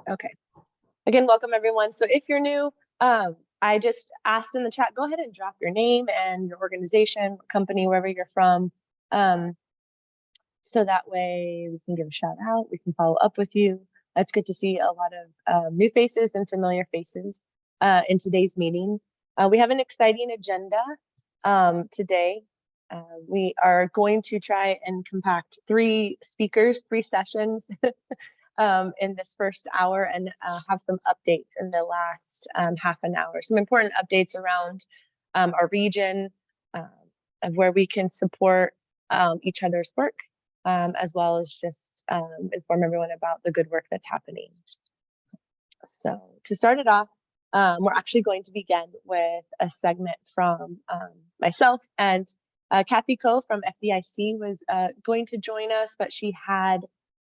Okay. Again, welcome everyone. So if you're new, I just asked in the chat, go ahead and drop your name and your organization, company, wherever you're from. So that way we can give a shout out, we can follow up with you. It's good to see a lot of new faces and familiar faces in today's meeting. We have an exciting agenda today. We are going to try and compact 3 speakers, 3 sessions in this first hour, and have some updates in the last half an hour. Some important updates around our region, of where we can support each other's work, as well as just inform everyone about the good work that's happening. So to start it off, we're actually going to begin with a segment from myself, and Kathy Coe from FDIC was going to join us, but she had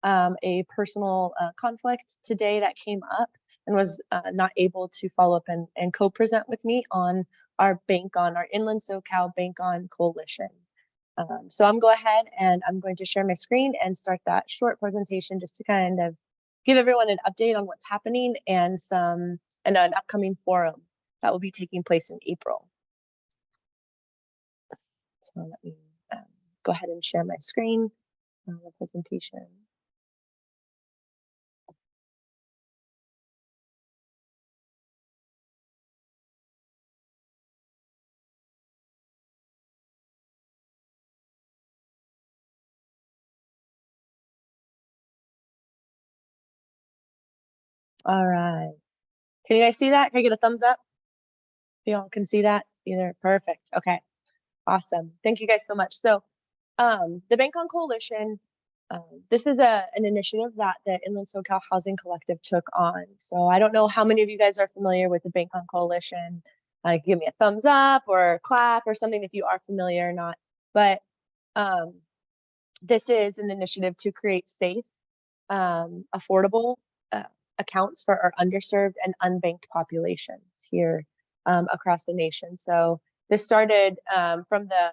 a personal conflict today that came up and was not able to follow up and co-present with me on our BankOn, our Inland SoCal BankOn coalition. So I'm going to share my screen and start that short presentation just to kind of give everyone an update on what's happening and an upcoming forum that will be taking place in April. So let me go ahead and share my screen, the presentation. All right. Can you guys see that? Can I get a thumbs up? If y'all can see that either. Perfect. Okay. Awesome. Thank you guys so much. So the BankOn Coalition, this is an initiative that the Inland SoCal Housing Collective took on. So I don't know how many of you guys are familiar with the BankOn Coalition. Give me a thumbs up or clap or something if you are familiar or not. But this is an initiative to create safe, affordable accounts for our underserved and unbanked populations here across the nation. So this started from the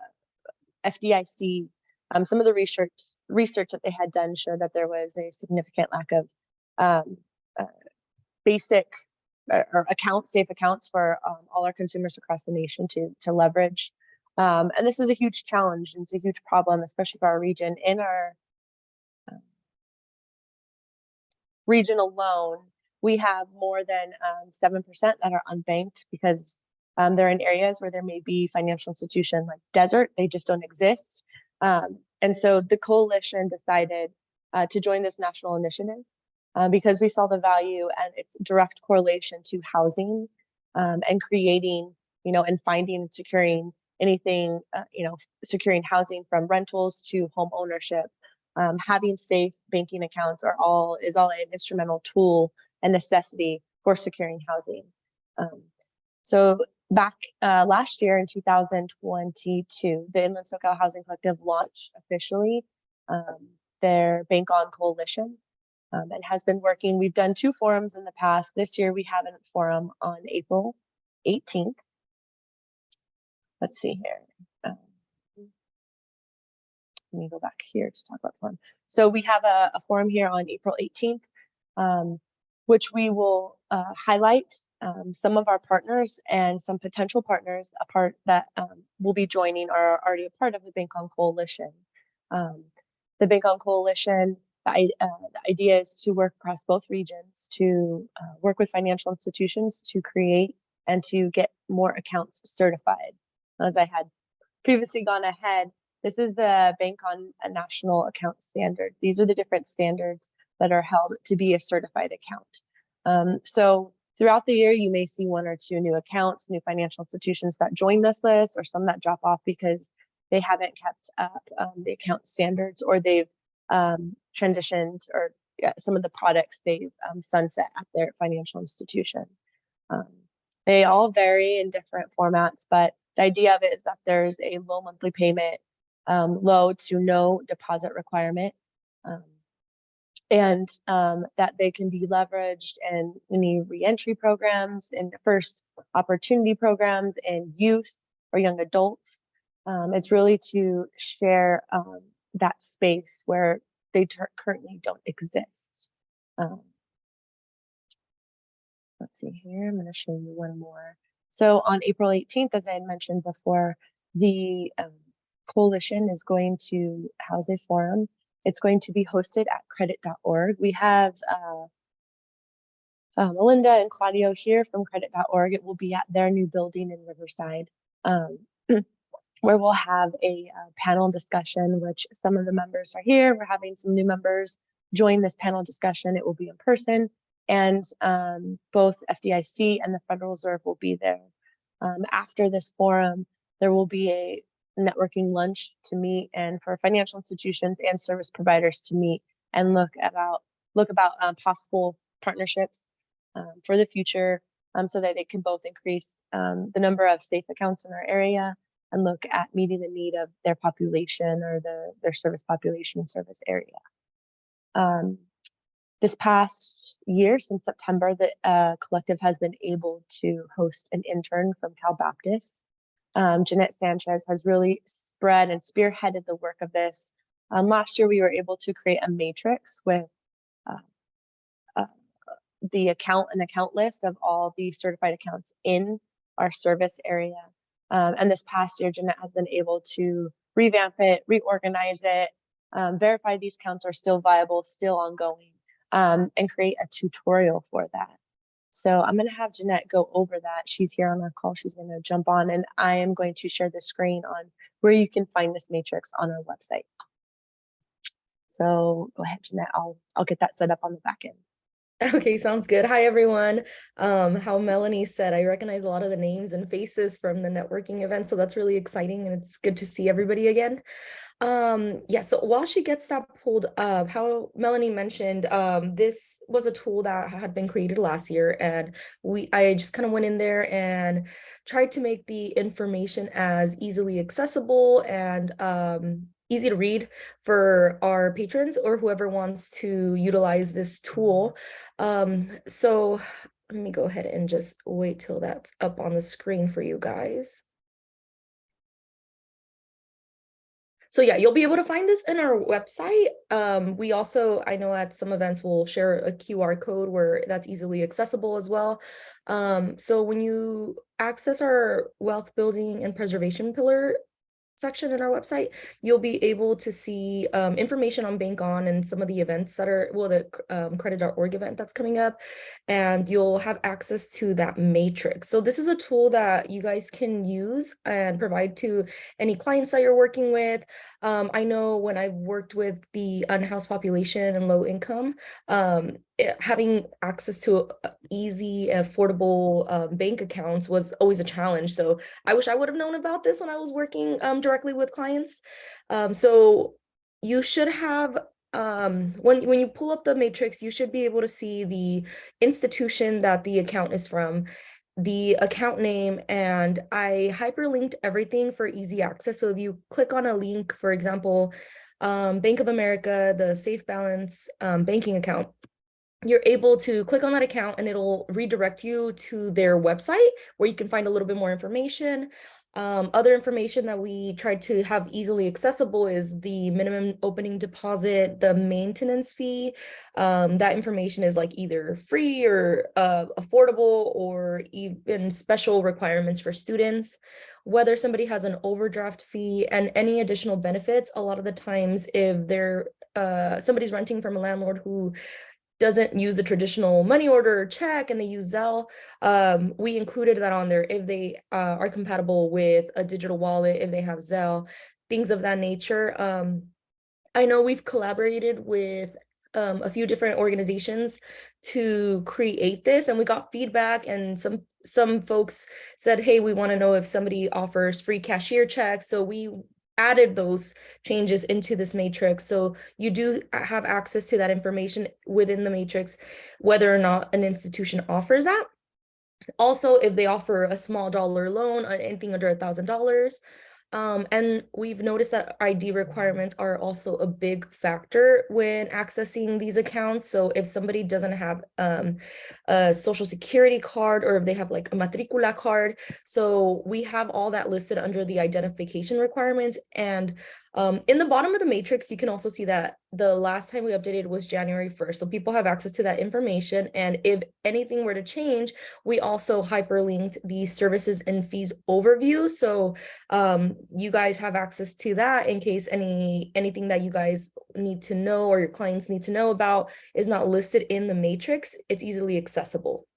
FDIC. Some of the research that they had done showed that there was a significant lack of basic or safe accounts for all our consumers across the nation to leverage. And this is a huge challenge, and it's a huge problem, especially for our region. In our region alone, we have more than 7% that are unbanked because they're in areas where there may be financial institution like desert, they just don't exist. And so the coalition decided to join this national initiative because we saw the value and its direct correlation to housing and creating, and finding and securing anything, securing housing from rentals to home ownership. Having safe banking accounts is all an instrumental tool and necessity for securing housing. So back last year in 2022, the Inland SoCal Housing Collective launched officially their BankOn coalition and has been working. We've done 2 forums in the past. This year we have a forum on April 18th. Let's see here. Let me go back here to talk about forum. So we have a forum here on April 18th, which we will highlight some of our partners and some potential partners that will be joining or are already a part of the BankOn coalition. The BankOn coalition, the idea is to work across both regions to work with financial institutions to create and to get more accounts certified. As I had previously gone ahead, this is the BankOn National Account Standard. These are the different standards that are held to be a certified account. So throughout the year, you may see 1 or 2 new accounts, new financial institutions that join this list, or some that drop off because they haven't kept up the account standards, or they've transitioned, or some of the products they've sunset at their financial institution. They all vary in different formats, but the idea of it is that there's a low monthly payment, low to no deposit requirement, and that they can be leveraged in any reentry programs, in the first opportunity programs, and youth or young adults. It's really to share that space where they currently don't exist. let's see here, I'm going to show you one more. So on April 18th, as I had mentioned before, the coalition is going to house a forum. It's going to be hosted at credit.org. We have Melinda and Claudio here from credit.org. It will be at their new building in Riverside, where we'll have a panel discussion, which some of the members are here. We're having some new members join this panel discussion. It will be in person, and both FDIC and the Federal Reserve will be there. After this forum, there will be a networking lunch to meet, and for financial institutions and service providers to meet and look about possible partnerships for the future, so that they can both increase the number of safe accounts in our area and look at meeting the need of their population or their service population service area. This past year, since September, the collective has been able to host an intern from Cal Baptist. Jeanette Sanchez has really spread and spearheaded the work of this. Last year, we were able to create a matrix with the account list of all the certified accounts in our service area. And this past year, Jeanette has been able to revamp it, reorganize it, verify these accounts are still viable, still ongoing, and create a tutorial for that. So I'm going to have Jeanette go over that. She's here on our call. She's going to jump on, and I am going to share the screen on where you can find this matrix on our website. So go ahead, Jeanette. I'll get that set up on the back end. Okay, sounds good. Hi, everyone. How Melanie said, I recognize a lot of the names and faces from the networking event, so that's really exciting, and it's good to see everybody again. Yeah, so while she gets that pulled up, how Melanie mentioned, this was a tool that had been created last year, and I just kind of went in there and tried to make the information as easily accessible and easy to read for our patrons or whoever wants to utilize this tool. So let me go ahead and just wait till that's up on the screen for you guys. So yeah, you'll be able to find this in our website. We also, I know at some events we'll share a QR code where that's easily accessible as well. So when you access our wealth building and preservation pillar section in our website, you'll be able to see information on BankOn and some of the events that are, well, the credit.org event that's coming up, and you'll have access to that matrix. So this is a tool that you guys can use and provide to any clients that you're working with. I know when I've worked with the unhoused population and low income, having access to easy, affordable bank accounts was always a challenge. So I wish I would have known about this when I was working directly with clients. So you should have, when you pull up the matrix, you should be able to see the institution that the account is from, the account name, and I hyperlinked everything for easy access. So if you click on a link, for example, Bank of America, the Safe Balance banking account, you're able to click on that account and it'll redirect you to their website where you can find a little bit more information. Other information that we tried to have easily accessible is the minimum opening deposit, the maintenance fee. That information is like either free or affordable, or even special requirements for students, whether somebody has an overdraft fee, and any additional benefits. A lot of the times, if they're somebody's renting from a landlord who doesn't use the traditional money order or check and they use Zelle, we included that on there if they are compatible with a digital wallet, if they have Zelle, things of that nature. I know we've collaborated with a few different organizations to create this, and we got feedback, and some folks said, hey, we want to know if somebody offers free cashier checks. So we added those changes into this matrix, so you do have access to that information within the matrix, whether or not an institution offers that. Also, if they offer a small dollar loan on anything under $1,000. And we've noticed that ID requirements are also a big factor when accessing these accounts. So if somebody doesn't have a social security card, or if they have like a matricula card, so we have all that listed under the identification requirements. And in the bottom of the matrix, you can also see that the last time we updated was January 1st. So people have access to that information. And if anything were to change, we also hyperlinked the services and fees overview. So you guys have access to that in case anything that you guys need to know or your clients need to know about is not listed in the matrix. It's easily accessible.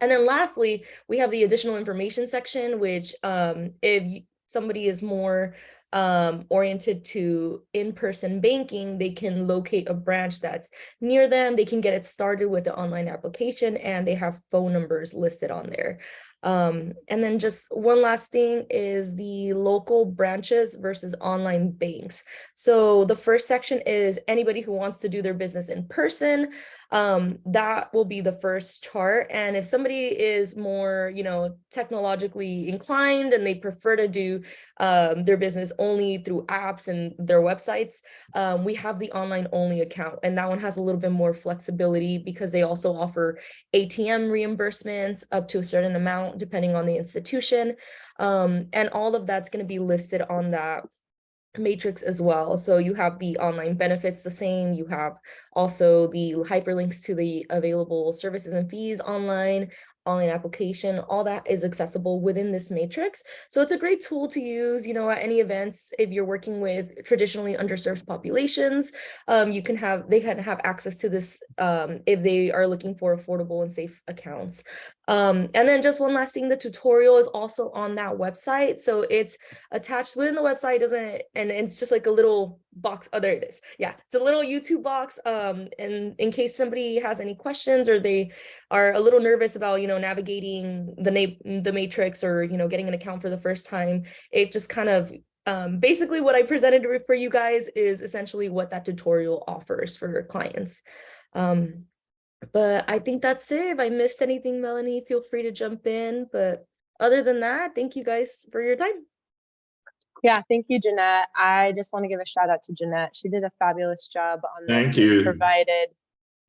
And then lastly, we have the additional information section, which if somebody is more oriented to in-person banking, they can locate a branch that's near them. They can get it started with the online application, and they have phone numbers listed on there. And then just one last thing is the local branches versus online banks. So the first section is anybody who wants to do their business in person. That will be the first chart. And if somebody is more, technologically inclined and they prefer to do their business only through apps and their websites, we have the online only account. And that one has a little bit more flexibility because they also offer ATM reimbursements up to a certain amount, depending on the institution. And all of that's going to be listed on that matrix as well. So you have the online benefits the same. You have also the hyperlinks to the available services and fees online application. All that is accessible within this matrix. So it's a great tool to use, at any events. If you're working with traditionally underserved populations, they can have access to this if they are looking for affordable and safe accounts. And then just one last thing, the tutorial is also on that website. So it's attached within the website, and it's just like a little box. Oh, there it is. Yeah, it's a little YouTube box. And in case somebody has any questions or they are a little nervous about, navigating the matrix or, getting an account for the first time, it just kind of basically what I presented for you guys is essentially what that tutorial offers for clients. But I think that's it. If I missed anything, Melanie, feel free to jump in. But other than that, thank you guys for your time. Yeah, thank you, Jeanette. I just want to give a shout out to Jeanette. She did a fabulous job on this. Thank you. Provided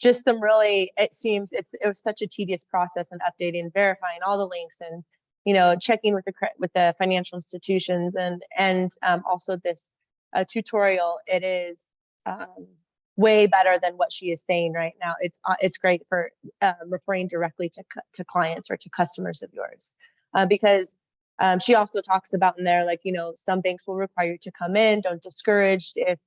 just some really, it was such a tedious process in updating, verifying all the links and, checking with the financial institutions and also this tutorial. It is way better than what she is saying right now. It's great for referring directly to clients or to customers of yours because she also talks about in there, like, some banks will require you to come in. Don't discourage if,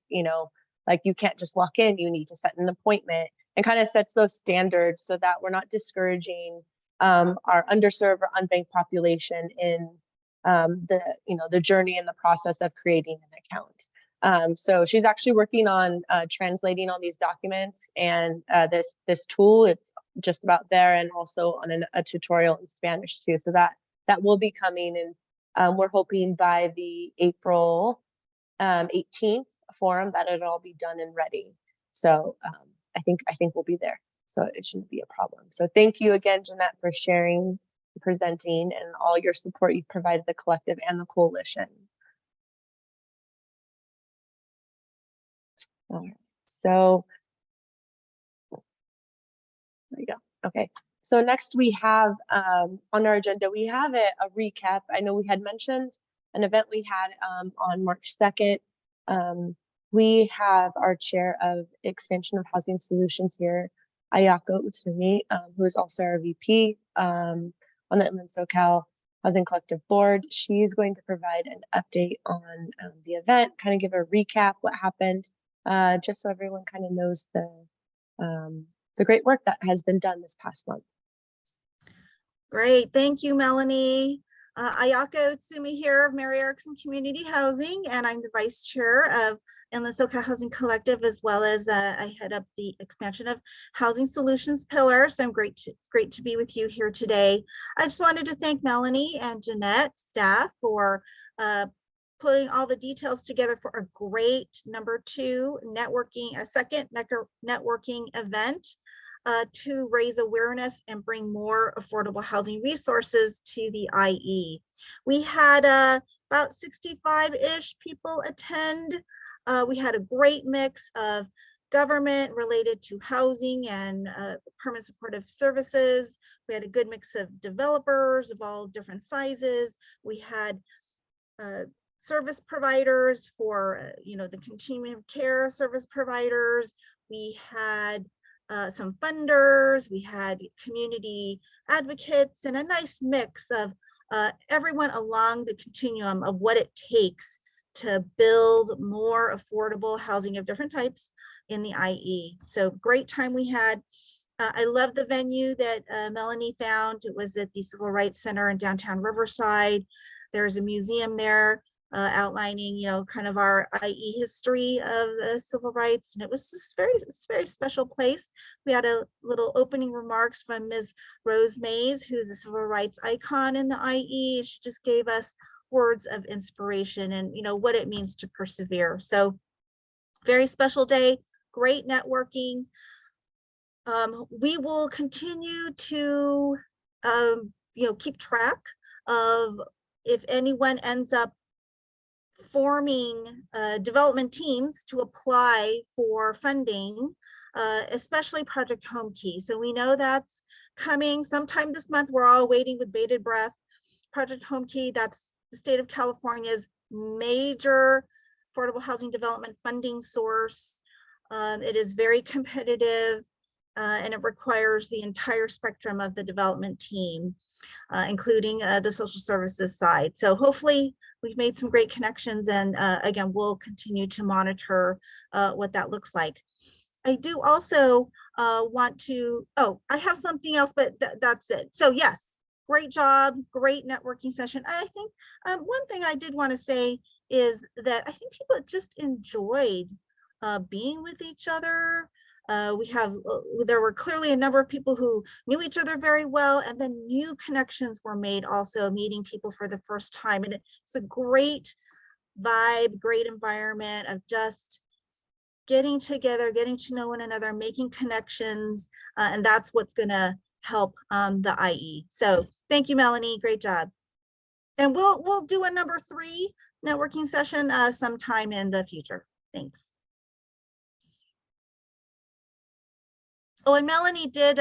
like you can't just walk in, you need to set an appointment, and kind of sets those standards so that we're not discouraging our underserved or unbanked population in the journey and the process of creating an account. So she's actually working on translating all these documents and this tool. It's just about there, and also on a tutorial in Spanish too. So that will be coming, and we're hoping by the April 18th forum that it'll all be done and ready. So I think we'll be there. So it shouldn't be a problem. So thank you again, Jeanette, for sharing, presenting, and all your support you've provided the collective and the coalition. All right. So there you go. Okay. So next we have on our agenda, we have a recap. I know we had mentioned an event we had on March 2nd. We have our chair of expansion of housing solutions here, Ayako Utsumi, who is also our VP on the Inland SoCal Housing Collective Board. She's going to provide an update on the event, kind of give a recap what happened, just so everyone kind of knows the great work that has been done this past month. Great, thank you, Melanie. Ayako Utsumi here of Mary Erickson Community Housing, and I'm the vice chair of Inland SoCal Housing Collective, as well as I head up the expansion of housing solutions pillar. So it's great to be with you here today. I just wanted to thank Melanie and Jeanette staff for putting all the details together for a great second networking event to raise awareness and bring more affordable housing resources to the IE. We had about 65-ish people attend. We had a great mix of government related to housing and permanent supportive services. We had a good mix of developers of all different sizes. We had service providers, for the continuum of care service providers. We had some funders, we had community advocates, and a nice mix of everyone along the continuum of what it takes to build more affordable housing of different types in the IE. So great time we had. I love the venue that Melanie found. It was at the Civil Rights Center in downtown Riverside. There's a museum there outlining, kind of our IE history of civil rights. And it was just very special place. We had a little opening remarks from Ms. Rose Mays, who's a civil rights icon in the IE. She just gave us words of inspiration and, what it means to persevere. So very special day, great networking. We will continue to, keep track of if anyone ends up forming development teams to apply for funding, especially Project Home Key. So we know that's coming sometime this month. We're all waiting with bated breath. Project Home Key, that's the state of California's major affordable housing development funding source. It is very competitive. And it requires the entire spectrum of the development team, including the social services side. So hopefully we've made some great connections, and again, we'll continue to monitor what that looks like. I do also want to, I have something else, but that's it. So yes, great job, great networking session. I think one thing I did want to say is that I think people just enjoyed being with each other. There were clearly a number of people who knew each other very well, and then new connections were made also, meeting people for the first time. And it's a great vibe, great environment of just getting together, getting to know one another, making connections, and that's what's going to help the IE. So thank you, Melanie, great job. And we'll do a number 3 networking session sometime in the future. Thanks. Oh, and Melanie did,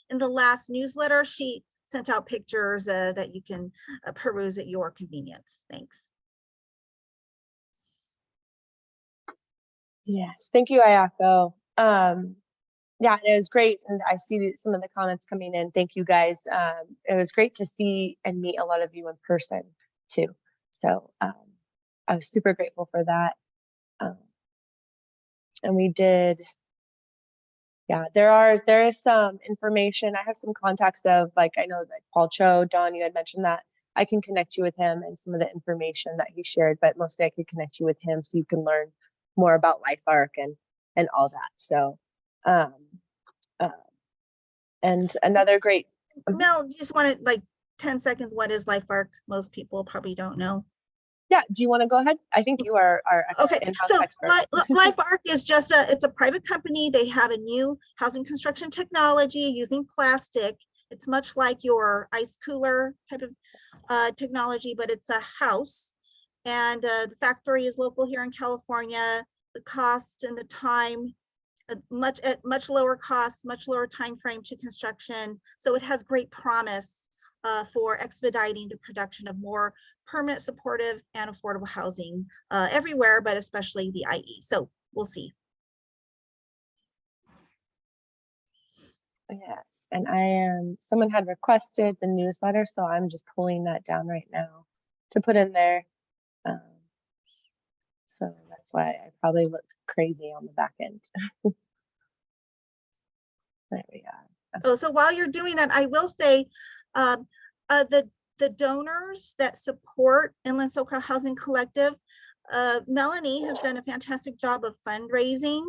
in the last newsletter, she sent out pictures that you can peruse at your convenience. Thanks. Yes, thank you, Ayako. Yeah, it was great. And I see some of the comments coming in. Thank you guys. It was great to see and meet a lot of you in person too. So I was super grateful for that. And we did, yeah, there is some information. I have some contacts of, like, I know that Paul Cho, Don, you had mentioned that. I can connect you with him and some of the information that he shared, but mostly I could connect you with him so you can learn more about LifeArc and all that. So, and another great. Mel, just wanted like 10 seconds. What is LifeArc? Most people probably don't know. Yeah, do you want to go ahead? I think you are our okay. So expert. LifeArc is just it's a private company. They have a new housing construction technology using plastic. It's much like your ice cooler type of technology, but it's a house. And the factory is local here in California. The cost and the time, at much lower cost, much lower time frame to construction. So it has great promise for expediting the production of more permanent, supportive, and affordable housing everywhere, but especially the IE. So we'll see. Yes, and someone had requested the newsletter, so I'm just pulling that down right now to put in there. So that's why I probably looked crazy on the back end. There we go. Oh, so while you're doing that, I will say the donors that support Inland SoCal Housing Collective, Melanie has done a fantastic job of fundraising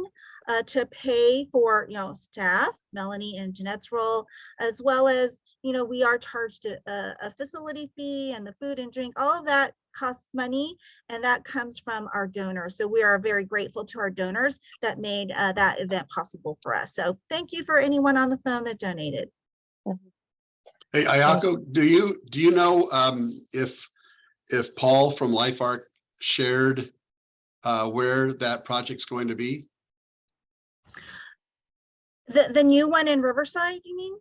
to pay for staff, Melanie and Jeanette's role, as well as we are charged a facility fee, and the food and drink, all of that costs money, and that comes from our donors. So we are very grateful to our donors that made that event possible for us. So thank you for anyone on the phone that donated. Hey, Ayako, do you know if Paul from LifeArc shared where that project's going to be? The new one in Riverside, you mean?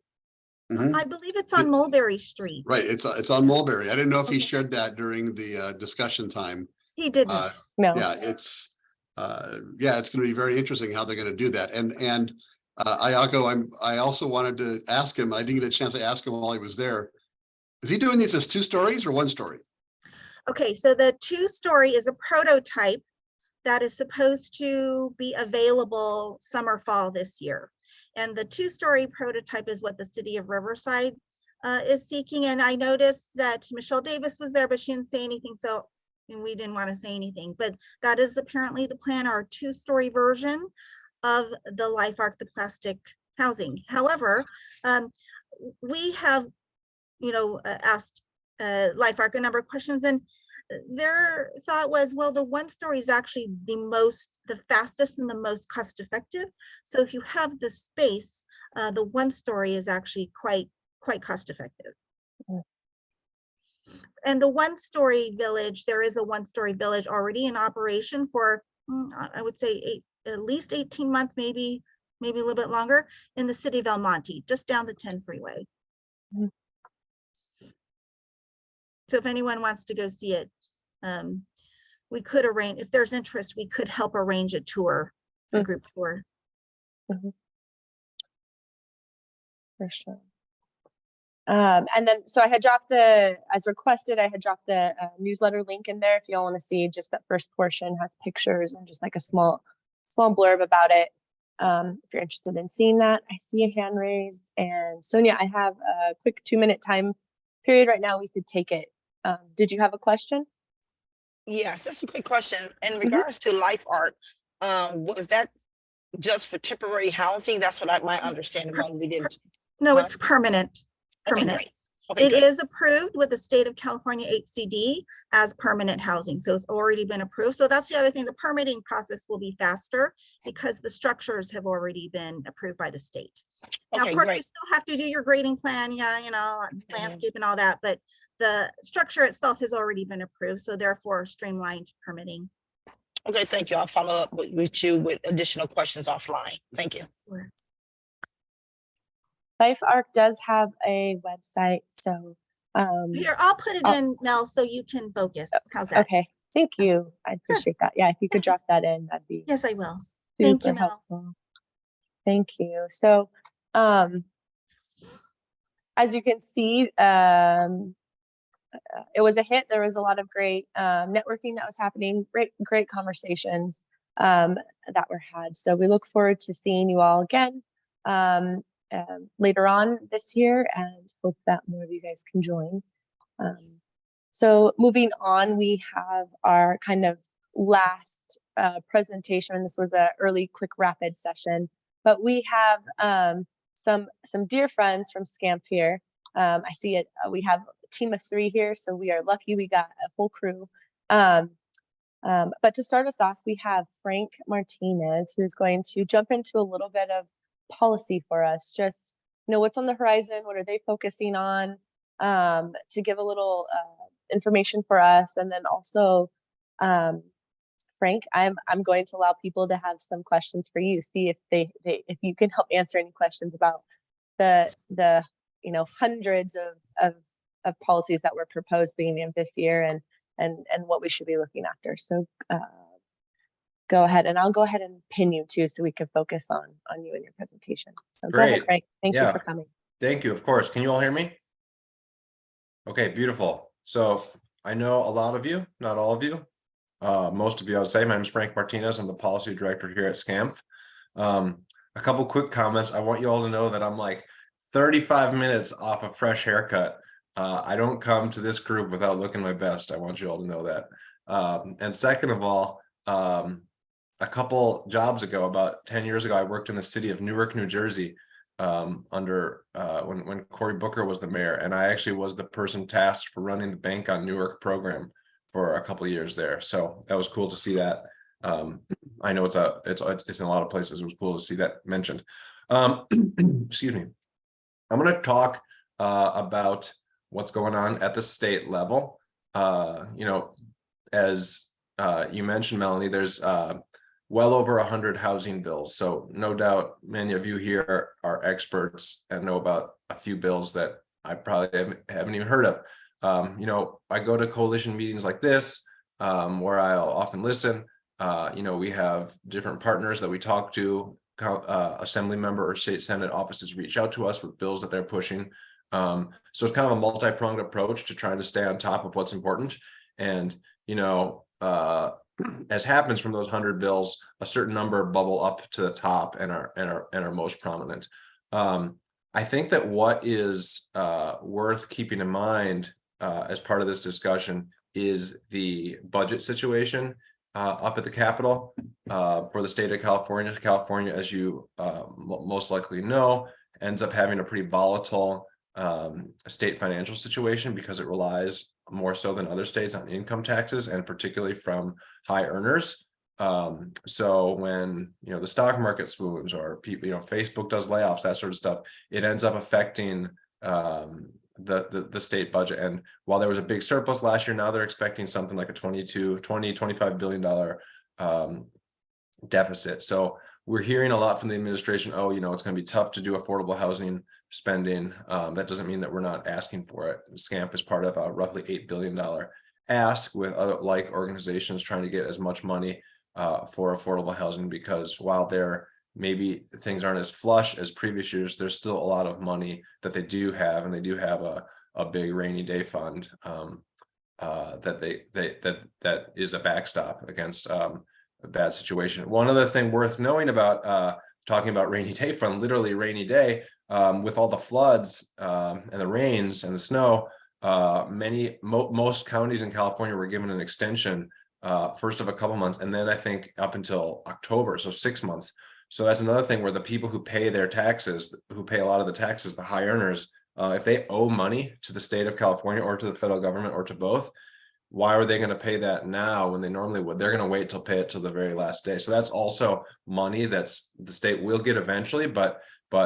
Mm-hmm. I believe it's on Mulberry Street. Right, it's on Mulberry. I didn't know if he shared that during the discussion time. He didn't. No. Yeah, it's going to be very interesting how they're going to do that. And Ayako, I also wanted to ask him, I didn't get a chance to ask him while he was there. Is he doing these as 2 stories or 1 story? Okay, so the 2-story is a prototype that is supposed to be available summer, fall this year. And the 2-story prototype is what the city of Riverside is seeking. And I noticed that Michelle Davis was there, but she didn't say anything. So we didn't want to say anything, but that is apparently the plan, our 2-story version of the Life Arc, the plastic housing. However, we have, asked Life Arc a number of questions, and their thought was, well, the 1-story is actually the fastest and the most cost effective. So if you have the space, the 1-story is actually quite cost effective. And the 1-story village, there is a 1-story village already in operation for, I would say at least 18 months, maybe a little bit longer, in the city of El Monte, just down the 10 freeway. So if anyone wants to go see it, we could arrange, if there's interest, we could help arrange a tour, a group tour. For sure. And then, so I had dropped as requested, I had dropped the newsletter link in there. If y'all want to see, just that first portion has pictures and just like a small blurb about it. If you're interested in seeing that. I see a hand raised, and Sonia, I have a quick 2-minute time period right now. We could take it. Did you have a question? Yes, just a quick question. In regards to Life Arc, was that just for temporary housing? That's what my understanding was. We didn't. No, it's permanent. Okay, Permanent. great. Okay, It good. is approved with the state of California HCD as permanent housing. So it's already been approved. So that's the other thing. The permitting process will be faster because the structures have already been approved by the state. Now, Okay, of course, you great. still have to do your grading plan, landscape and all that, but the structure itself has already been approved. So therefore streamlined permitting. Okay, thank you. I'll follow up with you with additional questions offline. Thank you. Sure. Life Arc does have a website, so Here, I'll put it in, Mel, so you can focus. How's that? okay. Thank you. I appreciate that. Yeah, if you could drop that in, that'd be Yes, I will. Thank you, super Mel. helpful. Thank you. So, as you can see, it was a hit. There was a lot of great networking that was happening, great conversations that were had. So we look forward to seeing you all again later on this year, and hope that more of you guys can join. So moving on, we have our kind of last presentation. This was an early quick rapid session, but we have some dear friends from SCAMP here. I see it. We have a team of 3 here, so we are lucky we got a full crew. But to start us off, we have Frank Martinez, who's going to jump into a little bit of policy for us. Just what's on the horizon, what are they focusing on, to give a little information for us, and then also, Frank, I'm going to allow people to have some questions for you. See if you can help answer any questions about the hundreds of policies that were proposed beginning of this year and what we should be looking after. So go ahead, and I'll go ahead and pin you too, so we can focus on you and your presentation. So go ahead, Frank. Thank you for coming. Thank you. Of course. Can you all hear me? Okay, beautiful. So I know a lot of you, not all of you. Most of you, I would say. My name is Frank Martinez. I'm the policy director here at SCAMP. A couple quick comments. I want you all to know that I'm like 35 minutes off a fresh haircut. I don't come to this group without looking my best. I want you all to know that. And second of all, a couple jobs ago, about 10 years ago, I worked in the city of Newark, New Jersey, under when Cory Booker was the mayor, and I actually was the person tasked for running the BankOn Newark program for a couple of years there. So that was cool to see that. I know it's in a lot of places. It was cool to see that mentioned. Excuse me. I'm going to talk about what's going on at the state level. As you mentioned, Melanie, there's well over 100 housing bills. So no doubt many of you here are experts and know about a few bills that I probably haven't even heard of. I go to coalition meetings like this. where I'll often listen. We have different partners that we talk to, assembly member or state senate offices reach out to us with bills that they're pushing. So it's kind of a multi-pronged approach to trying to stay on top of what's important. And, as happens from those 100 bills, a certain number bubble up to the top and are most prominent. I think that what is worth keeping in mind as part of this discussion is the budget situation up at the Capitol for the state of California. California, as you most likely know, ends up having a pretty volatile state financial situation because it relies more so than other states on income taxes, and particularly from high earners. So when the stock market swoons, or people, Facebook does layoffs, that sort of stuff, it ends up affecting the state budget. And while there was a big surplus last year, now they're expecting something like a $25 billion deficit. So we're hearing a lot from the administration, oh, it's going to be tough to do affordable housing spending. That doesn't mean that we're not asking for it. SCAMP is part of a roughly $8 billion ask, with other like organizations trying to get as much money for affordable housing, because while there maybe things aren't as flush as previous years, there's still a lot of money that they do have, and they do have a big rainy day fund that is a backstop against a bad situation. One other thing worth knowing about talking about rainy day fund, literally rainy day, with all the floods and the rains and the snow, most counties in California were given an extension first of a couple months, and then I think up until October, so 6 months. So that's another thing where the people who pay their taxes, who pay a lot of the taxes, the high earners, if they owe money to the state of California or to the federal government or to both, why are they going to pay that now when they normally would? They're going to wait till pay it till the very last day. So that's also money that's the state will get eventually, but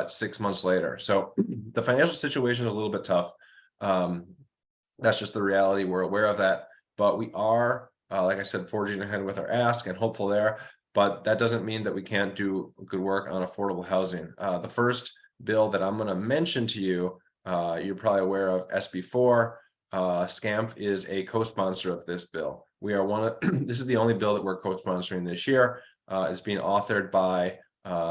6 months later. So the financial situation is a little bit tough. That's just the reality. We're aware of that, but we are, like I said, forging ahead with our ask and hopeful there. But that doesn't mean that we can't do good work on affordable housing. The first bill that I'm going to mention to you, you're probably aware of, SB4. SCAMP is a co-sponsor of this bill. We are this is the only bill that we're co-sponsoring this year. It's being authored by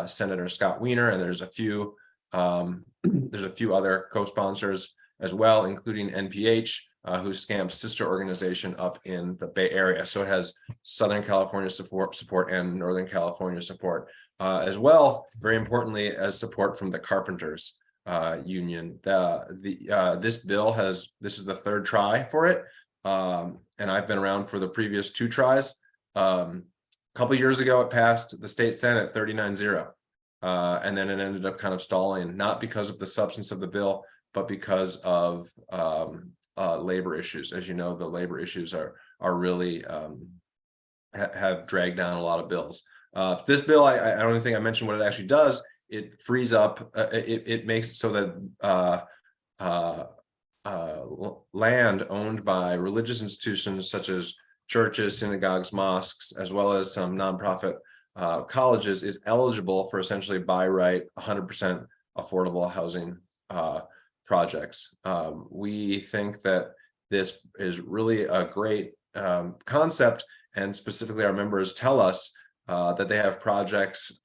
Senator Scott Wiener, and there's a few other co-sponsors as well, including NPH, who's SCAMP's sister organization up in the Bay Area. So it has Southern California support and Northern California support, as well, very importantly, as support from the Carpenters Union. This bill this is the third try for it, and I've been around for the previous 2 tries. A couple years ago, it passed the state Senate 39-0, and then it ended up kind of stalling, not because of the substance of the bill, but because of labor issues. As you know, the labor issues are really have dragged down a lot of bills. This bill, I don't even think I mentioned what it actually does. It frees up, it makes it so that land owned by religious institutions such as churches, synagogues, mosques, as well as some nonprofit colleges, is eligible for essentially by right 100% affordable housing projects. We think that this is really a great concept, and specifically our members tell us that they have projects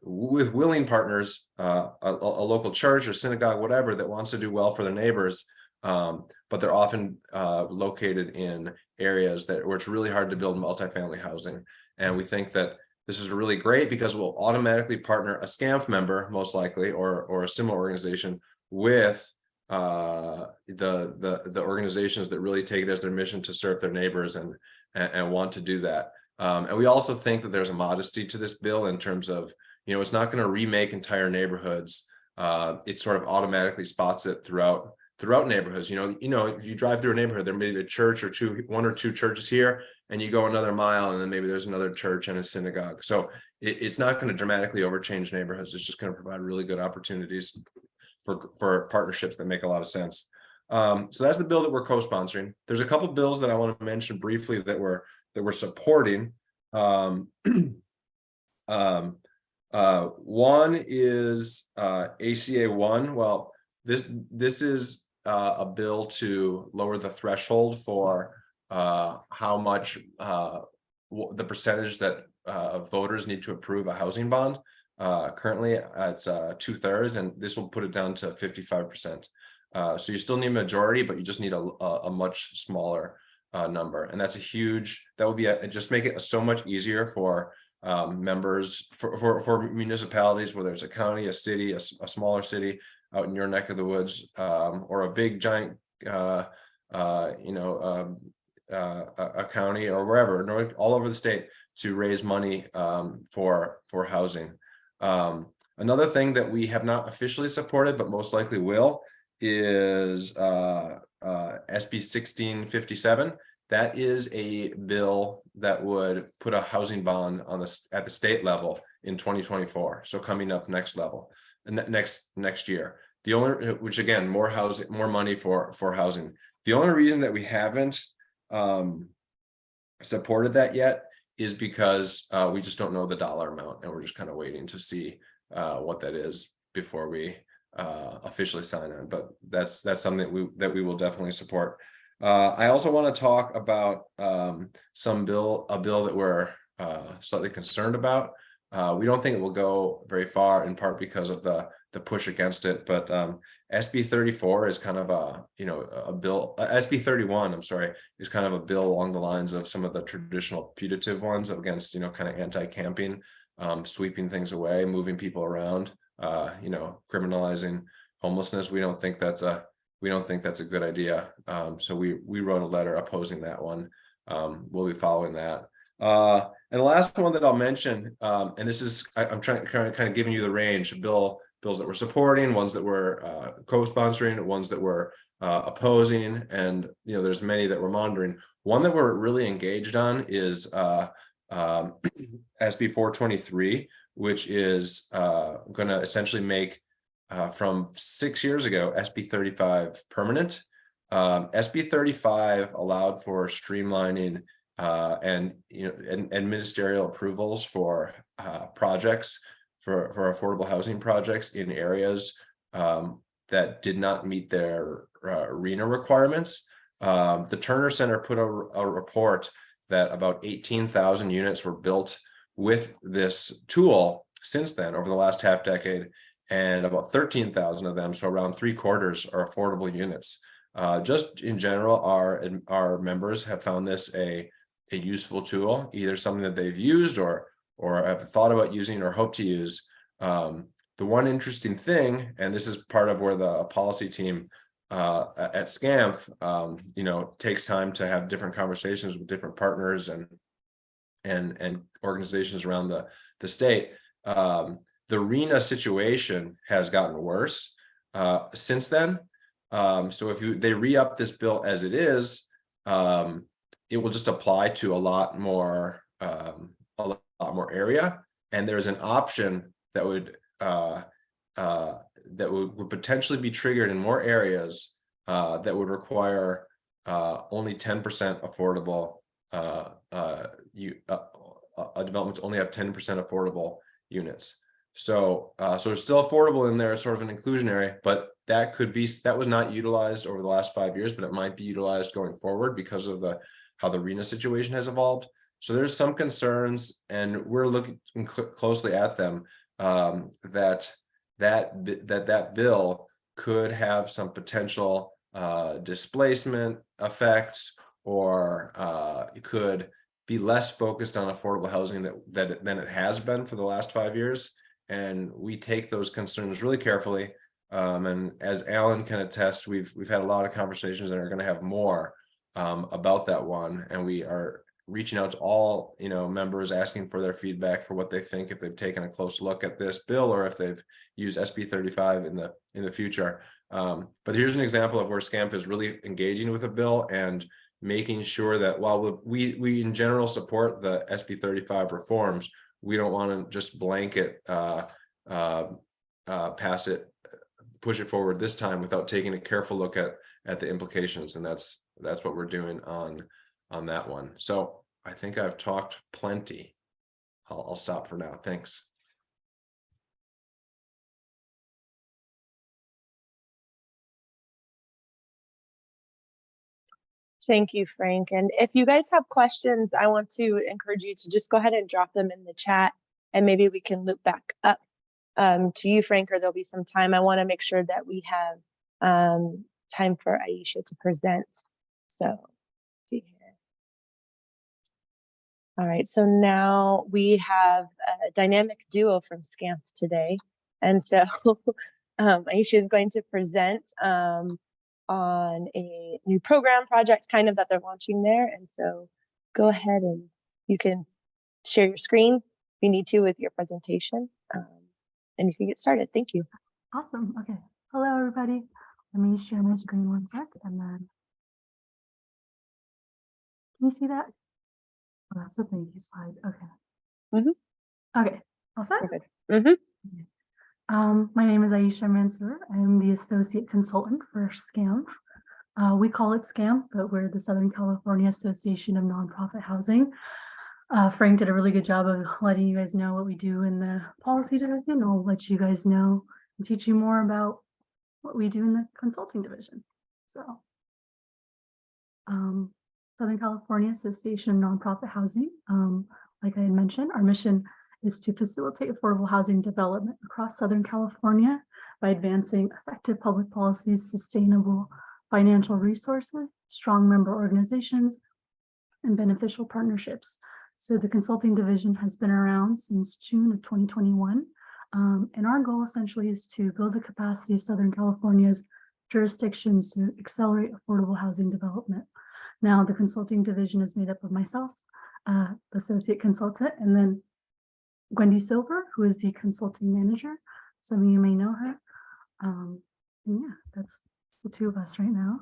with willing partners, a local church or synagogue, whatever, that wants to do well for their neighbors, but they're often located in areas where it's really hard to build multifamily housing. And we think that this is really great because we'll automatically partner a SCAMP member, most likely, or a similar organization, with the organizations that really take it as their mission to serve their neighbors and want to do that. And we also think that there's a modesty to this bill in terms of, it's not going to remake entire neighborhoods. It sort of automatically spots it throughout neighborhoods. If you drive through a neighborhood, there may be a church or one or two churches here, and you go another mile, and then maybe there's another church and a synagogue. So it's not going to dramatically overchange neighborhoods. It's just going to provide really good opportunities for partnerships that make a lot of sense. So that's the bill that we're co-sponsoring. There's a couple bills that I want to mention briefly that we're supporting. One is ACA 1. Well, this is a bill to lower the threshold for how much the percentage that voters need to approve a housing bond. Currently, it's 2/3, and this will put it down to 55%. So you still need a majority, but you just need a much smaller number, and that's a huge. That will be just make it so much easier for members for municipalities, whether it's a county, a city, a smaller city out in your neck of the woods, or a big giant, a county or wherever, all over the state, to raise money for housing. Another thing that we have not officially supported, but most likely will, is SB 1657. That is a bill that would put a housing bond on at the state level in 2024. So coming up next year. The only, which again, more housing, more money for housing. The only reason that we haven't supported that yet is because we just don't know the dollar amount, and we're just kind of waiting to see what that is before we officially sign on. But that's something that we will definitely support. I also want to talk about a bill that we're slightly concerned about. We don't think it will go very far, in part because of the push against it. But SB 34 is kind of a bill. SB 31, I'm sorry, is kind of a bill along the lines of some of the traditional putative ones against kind of anti-camping, sweeping things away, moving people around, criminalizing homelessness. We don't think that's a good idea. So we wrote a letter opposing that one. We'll be following that. And the last one that I'll mention, and this is, I'm trying kind of giving you the range of bills that we're supporting, ones that we're co-sponsoring, ones that we're opposing, and there's many that we're monitoring. One that we're really engaged on is SB 423, which is going to essentially make from 6 years ago SB 35 permanent. SB 35 allowed for streamlining and ministerial approvals for projects, for affordable housing projects in areas that did not meet their RENA requirements. The Turner Center put a report that about 18,000 units were built with this tool since then, over the last half decade, and about 13,000 of them, so around 3/4, are affordable units. Just in general, our members have found this a useful tool, either something that they've used or have thought about using or hope to use. The one interesting thing, and this is part of where the policy team at SCAMF takes time to have different conversations with different partners and organizations around the state. The RENA situation has gotten worse since then. So if they re-up this bill as it is, it will just apply to a lot more area, and there's an option that would potentially be triggered in more areas that would require only 10% affordable. A development to only have 10% affordable units. So it's still affordable in there, sort of an inclusionary, but that was not utilized over the last 5 years, but it might be utilized going forward because of how the RENA situation has evolved. So there's some concerns, and we're looking closely at them, that bill could have some potential displacement effects, or it could be less focused on affordable housing than it has been for the last 5 years. And we take those concerns really carefully. And as Alan can attest, we've had a lot of conversations and are going to have more about that one. And we are reaching out to all members, asking for their feedback for what they think, if they've taken a close look at this bill or if they've used SB 35 in the future. But here's an example of where SCAMP is really engaging with a bill and making sure that while we in general support the SB 35 reforms, we don't want to just blanket pass it, push it forward this time without taking a careful look at the implications. And that's what we're doing on that one. So I think I've talked plenty. I'll stop for now. Thanks. Thank you, Frank. And if you guys have questions, I want to encourage you to just go ahead and drop them in the chat, and maybe we can loop back up to you, Frank, or there'll be some time. I want to make sure that we have time for Aisha to present. So, let's see here. All right, so now we have a dynamic duo from SCAMP today. And so Aisha is going to present on a new program project kind of that they're launching there. And so go ahead and you can share your screen if you need to with your presentation, and you can get started. Thank you. Awesome. Okay. Hello, everybody. Let me share my screen one sec, and then can you see that? Oh, that's a thank you slide. Okay. Okay. All set? Mm-hmm. My name is Aisha Mansour. I'm the associate consultant for SCAMF. We call it SCAMF, but we're the Southern California Association of Nonprofit Housing. Frank did a really good job of letting you guys know what we do in the policy division. I'll let you guys know and teach you more about what we do in the consulting division. So, Southern California Association of Nonprofit Housing. Like I had mentioned, our mission is to facilitate affordable housing development across Southern California by advancing effective public policies, sustainable financial resources, strong member organizations, and beneficial partnerships. So the consulting division has been around since June of 2021. And our goal essentially is to build the capacity of Southern California's jurisdictions to accelerate affordable housing development. Now, the consulting division is made up of myself, associate consultant, and then Wendy Silver, who is the consulting manager. Some of you may know her. And yeah, that's the two of us right now.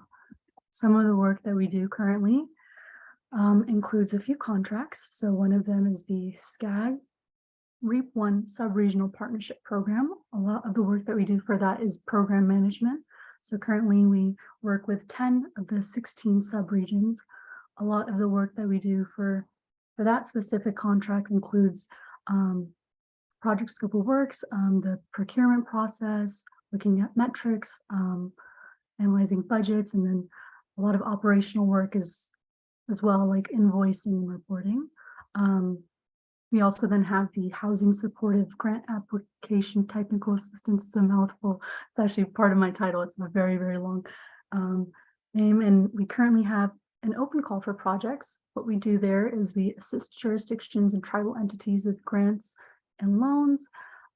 Some of the work that we do currently includes a few contracts. So one of them is the SCAG REAP 1 Sub-Regional Partnership Program. A lot of the work that we do for that is program management. So currently we work with 10 of the 16 sub-regions. A lot of the work that we do for that specific contract includes project scope of works, the procurement process, looking at metrics, analyzing budgets, and then a lot of operational work as well, like invoicing and reporting. We also then have the Housing Supportive Grant Application Technical Assistance. It's a mouthful. It's actually part of my title. It's a very, very long name. And we currently have an open call for projects. What we do there is we assist jurisdictions and tribal entities with grants and loans.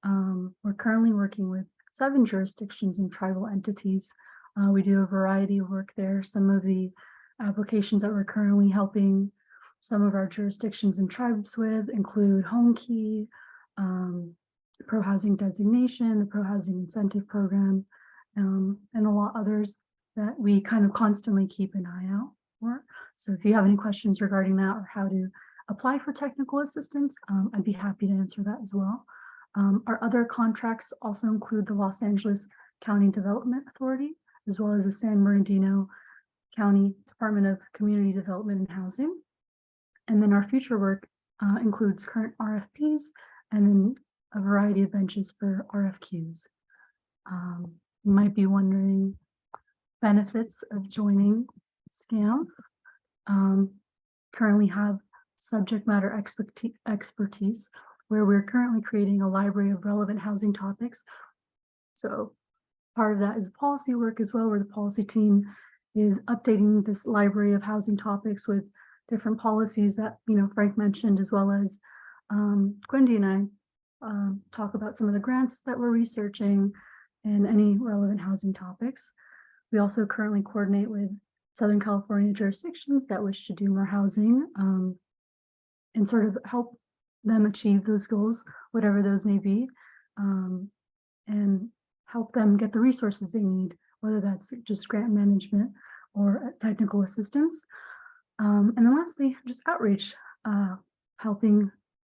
We're currently working with 7 jurisdictions and tribal entities. We do a variety of work there. Some of the applications that we're currently helping some of our jurisdictions and tribes with include Home Key, Pro Housing Designation, the Pro Housing Incentive Program, and a lot others that we kind of constantly keep an eye out for. So if you have any questions regarding that or how to apply for technical assistance, I'd be happy to answer that as well. Our other contracts also include the Los Angeles County Development Authority, as well as the San Bernardino County Department of Community Development and Housing. And then our future work includes current RFPs and then a variety of benches for RFQs. You might be wondering benefits of joining SCAMF. Currently have subject matter expertise where we're currently creating a library of relevant housing topics. So part of that is policy work as well, where the policy team is updating this library of housing topics with different policies that, you know, Frank mentioned, as well as Gwendy and I talk about some of the grants that we're researching and any relevant housing topics. We also currently coordinate with Southern California jurisdictions that wish to do more housing and sort of help them achieve those goals, whatever those may be, and help them get the resources they need, whether that's just grant management or technical assistance. And then lastly, just outreach, helping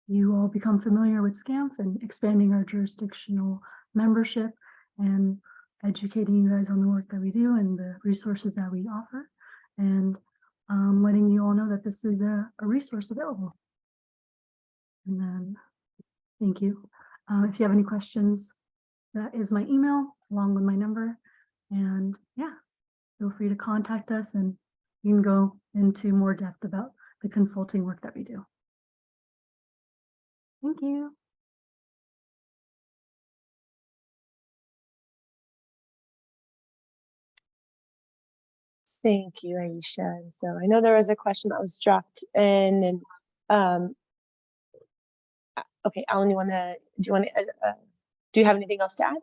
you all become familiar with SCAMF and expanding our jurisdictional membership and educating you guys on the work that we do and the resources that we offer, and letting you all know that this is a resource available. And then, thank you. If you have any questions, that is my email along with my number. And yeah, feel free to contact us and you can go into more depth about the consulting work that we do. Thank you. Thank you, Aisha. And so I know there was a question that was dropped in, and okay, Alan, do you have anything else to add?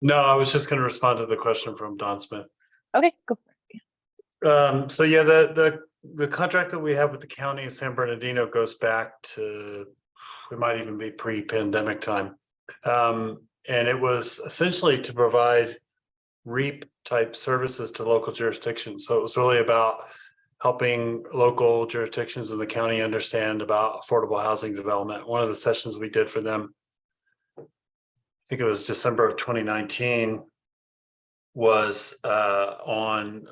No, I was just going to respond to the question from Don Smith. Okay, go for it. So yeah, the contract that we have with the county of San Bernardino goes back to, it might even be pre-pandemic time. And it was essentially to provide REAP type services to local jurisdictions. So it was really about helping local jurisdictions in the county understand about affordable housing development. One of the sessions we did for them, I think it was December of 2019, was on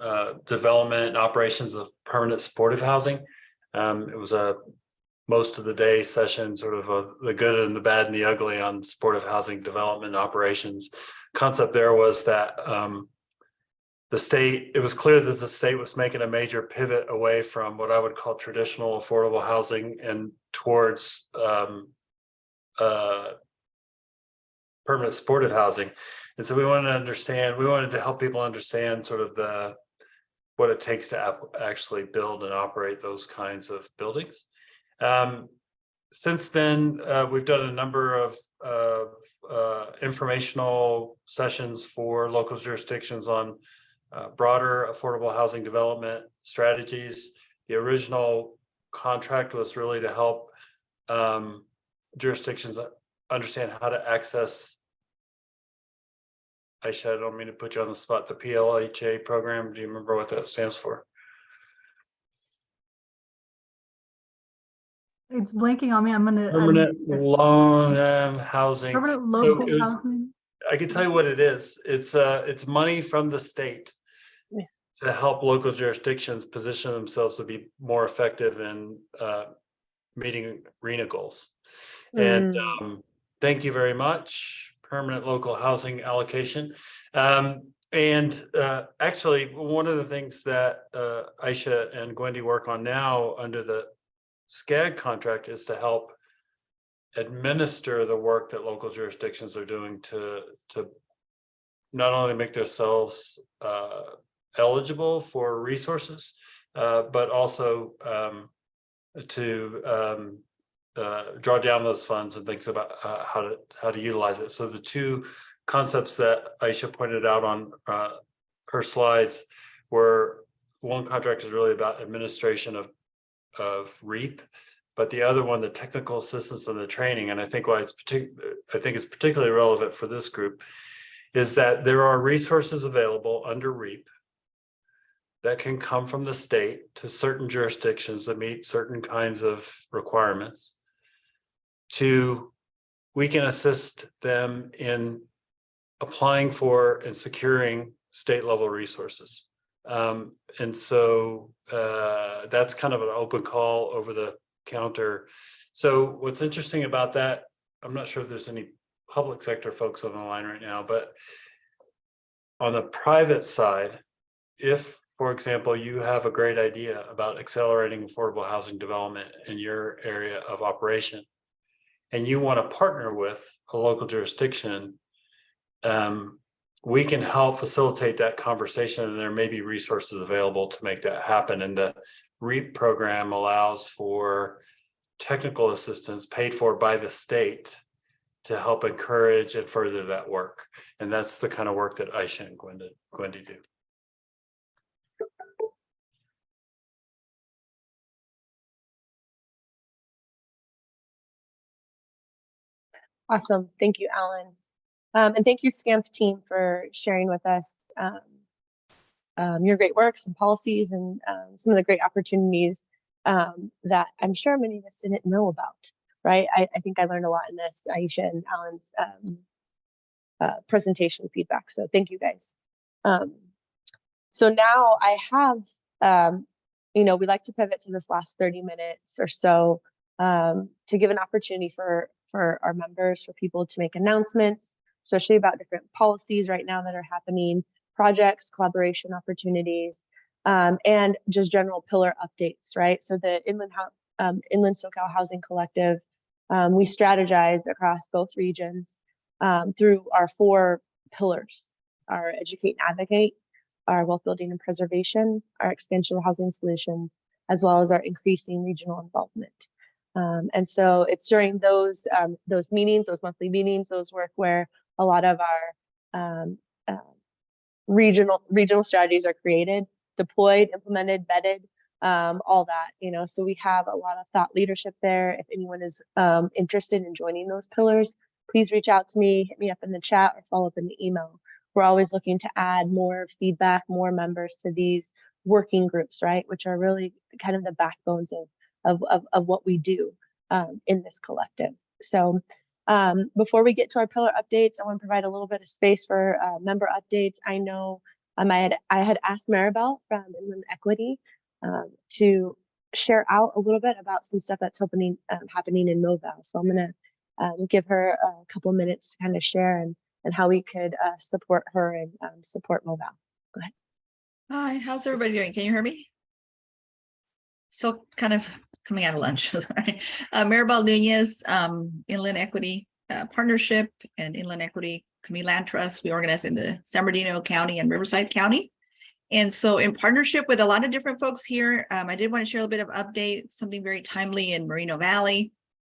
development and operations of permanent supportive housing. It was a most of the day session, sort of the good and the bad and the ugly on supportive housing development operations. Concept there was that it was clear that the state was making a major pivot away from what I would call traditional affordable housing and towards permanent supportive housing. And so we wanted to help people understand sort of what it takes to actually build and operate those kinds of buildings. Since then, we've done a number of informational sessions for local jurisdictions on broader affordable housing development strategies. The original contract was really to help jurisdictions understand how to access, Aisha, I don't mean to put you on the spot, the PLHA program. Do you remember what that stands for? It's blanking on me. I'm gonna Permanent long-term housing. permanent So local it was, housing. I can tell you what it is. It's money from the state Yeah. to help local jurisdictions position themselves to be more effective in meeting RENA goals. And thank you very much, permanent local housing allocation. Actually, one of the things that Aisha and Gwendy work on now under the SCAG contract is to help administer the work that local jurisdictions are doing to not only make themselves eligible for resources, but also to draw down those funds and things about how to utilize it. So the two concepts that Aisha pointed out on her slides were, one contract is really about administration of REAP, but the other one, the technical assistance and the training, and I think why it's particularly relevant for this group, is that there are resources available under REAP that can come from the state to certain jurisdictions that meet certain kinds of requirements. We can assist them in applying for and securing state level resources. And so that's kind of an open call over the counter. So what's interesting about that, I'm not sure if there's any public sector folks on the line right now, but on the private side, if, for example, you have a great idea about accelerating affordable housing development in your area of operation, and you want to partner with a local jurisdiction, we can help facilitate that conversation, and there may be resources available to make that happen. And the REAP program allows for technical assistance paid for by the state to help encourage and further that work. And that's the kind of work that Aisha and Gwendy do. Awesome. Thank you, Alan. And thank you, SCAMP team, for sharing with us your great works and policies and some of the great opportunities that I'm sure many of us didn't know about, right? I think I learned a lot in this, Aisha and Alan's presentation feedback. So thank you guys. So now I have, we like to pivot to this last 30 minutes or so to give an opportunity for our members, for people to make announcements, especially about different policies right now that are happening, projects, collaboration opportunities. and just general pillar updates, right? So the Inland SoCal Housing Collective, we strategize across both regions through our 4 pillars: our educate and advocate, our wealth building and preservation, our expansion of housing solutions, as well as our increasing regional involvement. And so it's during those meetings, those monthly meetings, those work where a lot of our regional strategies are created, deployed, implemented, vetted, all that, you know. So we have a lot of thought leadership there. If anyone is interested in joining those pillars, please reach out to me, hit me up in the chat, or follow up in the email. We're always looking to add more feedback, more members to these working groups, right, which are really kind of the backbones of what we do in this collective. So before we get to our pillar updates, I want to provide a little bit of space for member updates. I know I had asked Maribel from Inland Equity to share out a little bit about some stuff that's happening in Moville. So I'm going to give her a couple minutes to kind of share and how we could support her and support Moville. Go ahead. Hi, how's everybody doing? Can you hear me? Still kind of coming out of lunch. Sorry. Maribel Nunez, Inland Equity Partnership and Inland Equity Community Land Trust. We organize in the San Bernardino County and Riverside County. And so in partnership with a lot of different folks here, I did want to share a little bit of update, something very timely in Moreno Valley.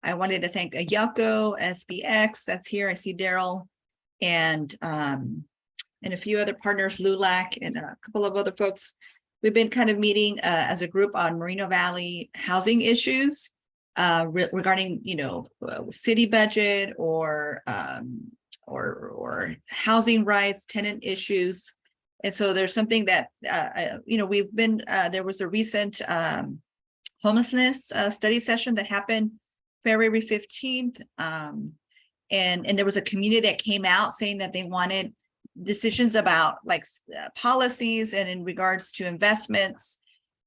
I wanted to thank Ayako, SBX, that's here. I see Daryl and a few other partners, LULAC, and a couple of other folks. We've been kind of meeting as a group on Moreno Valley housing issues regarding, you know, city budget or housing rights, tenant issues. And so there's something that, you know, we've been, there was a recent homelessness study session that happened February 15th. And there was a community that came out saying that they wanted decisions about like policies and in regards to investments.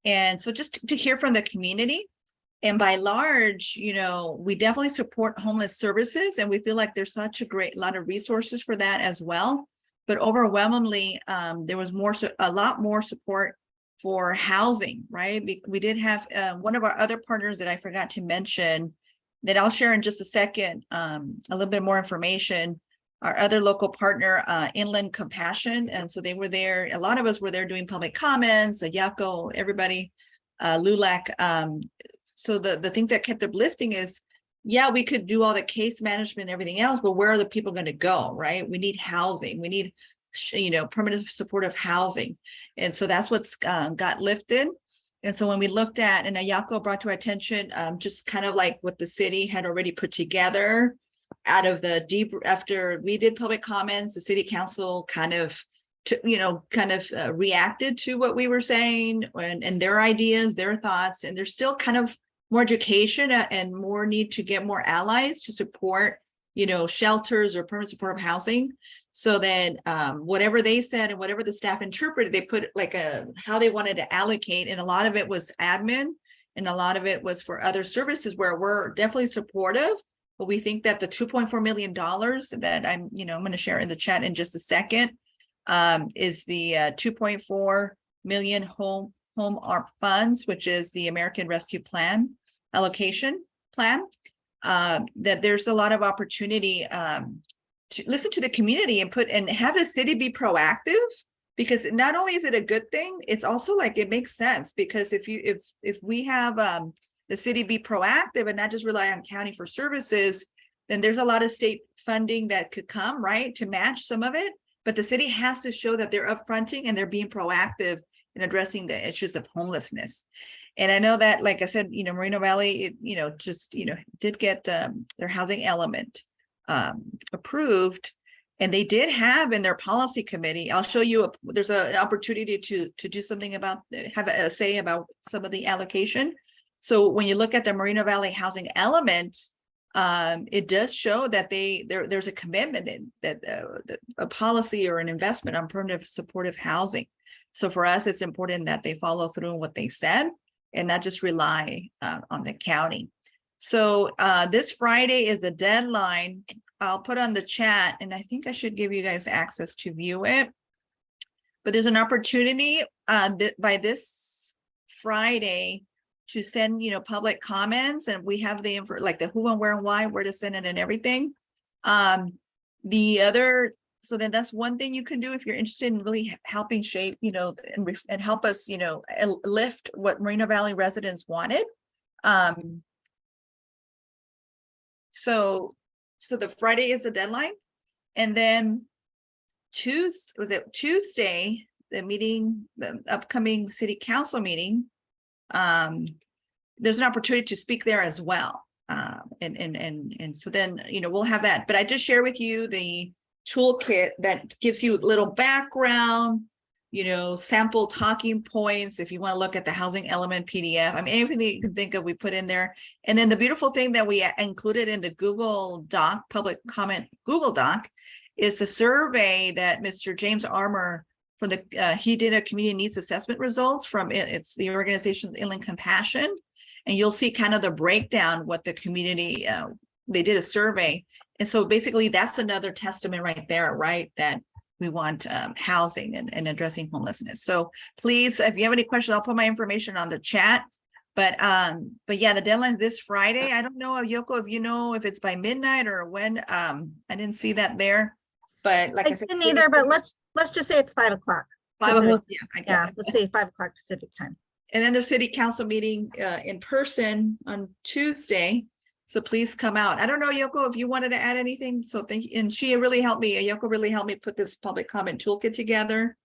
And so just to hear from the community. And by large, you know, we definitely support homeless services, and we feel like there's such a lot of resources for that as well. But overwhelmingly, there was a lot more support for housing, right? We did have one of our other partners that I forgot to mention that I'll share in just a second, a little bit more information. Our other local partner, Inland Compassion. And so they were there. A lot of us were there doing public comments, Ayako, everybody, LULAC. So the things that kept uplifting is, yeah, we could do all the case management and everything else, but where are the people going to go, right? We need housing. We need, you know, permanent supportive housing. And so that's what's got lifted. And so when we looked at, and Ayako brought to our attention, just kind of like what the city had already put together out of the deep, after we did public comments, the city council kind of, reacted to what we were saying and their ideas, their thoughts, and there's still kind of more education and more need to get more allies to support, you know, shelters or permanent supportive housing. So then whatever they said and whatever the staff interpreted, they put like how they wanted to allocate. And a lot of it was admin and a lot of it was for other services where we're definitely supportive. But we think that the $2.4 million that I'm going to share in the chat in just a second is the 2.4 million home ARP funds, which is the American Rescue Plan allocation plan. That there's a lot of opportunity to listen to the community and have the city be proactive, because not only is it a good thing, it's also like it makes sense, because if we have the city be proactive and not just rely on county for services, then there's a lot of state funding that could come, right, to match some of it. But the city has to show that they're upfronting and they're being proactive in addressing the issues of homelessness. And I know that, like I said, Moreno Valley, did get their housing element approved. And they did have in their policy committee, I'll show you, there's an opportunity to do something about, have a say about some of the allocation. So when you look at the Moreno Valley housing element, it does show that there's a commitment that a policy or an investment on permanent supportive housing. So for us, it's important that they follow through on what they said and not just rely on the county. So this Friday is the deadline. I'll put on the chat, and I think I should give you guys access to view it. but there's an opportunity by this Friday to send, public comments, and we have the info, like the who and where and why, where to send it and everything. So then that's one thing you can do if you're interested in really helping shape, and help us, lift what Moreno Valley residents wanted. So the Friday is the deadline, and then Tuesday, the upcoming city council meeting, there's an opportunity to speak there as well. And so then, we'll have that, but I just share with you the toolkit that gives you a little background, sample talking points. If you want to look at the housing element PDF, I mean, anything that you can think of, we put in there. And then the beautiful thing that we included in the Google Doc, public comment Google Doc, is the survey that Mr. James Armour from he did a community needs assessment results from it's the organization's Inland Compassion. And you'll see kind of the breakdown, what the community, they did a survey. And so basically that's another testament right there, right? That we want housing and addressing homelessness. So please, if you have any questions, I'll put my information on the chat. But yeah, the deadline is this Friday. I don't know, Yoko, if you know if it's by midnight or when. I didn't see that there. But like I said, didn't either, but let's just say it's 5 o'clock. 5 o'clock. Yeah, I guess. Yeah, let's say 5 o'clock Pacific time. And then there's city council meeting in person on Tuesday. So please come out. I don't know, Yoko, if you wanted to add anything. So thank you. And she really helped me. Yoko really helped me put this public comment toolkit together.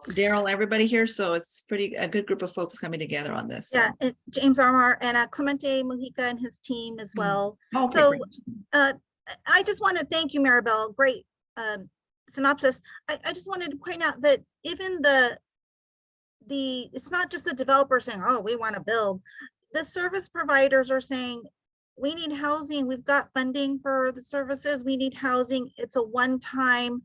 Daryl, everybody here. So it's a good group of folks coming together on this. So. Yeah, and James Armour and Clemente Mujica and his team as well. Okay, so great. I just want to thank you, Maribel. Great synopsis. I just wanted to point out that even it's not just the developer saying, oh, we want to build. The service providers are saying, we need housing. We've got funding for the services. We need housing. It's a one-time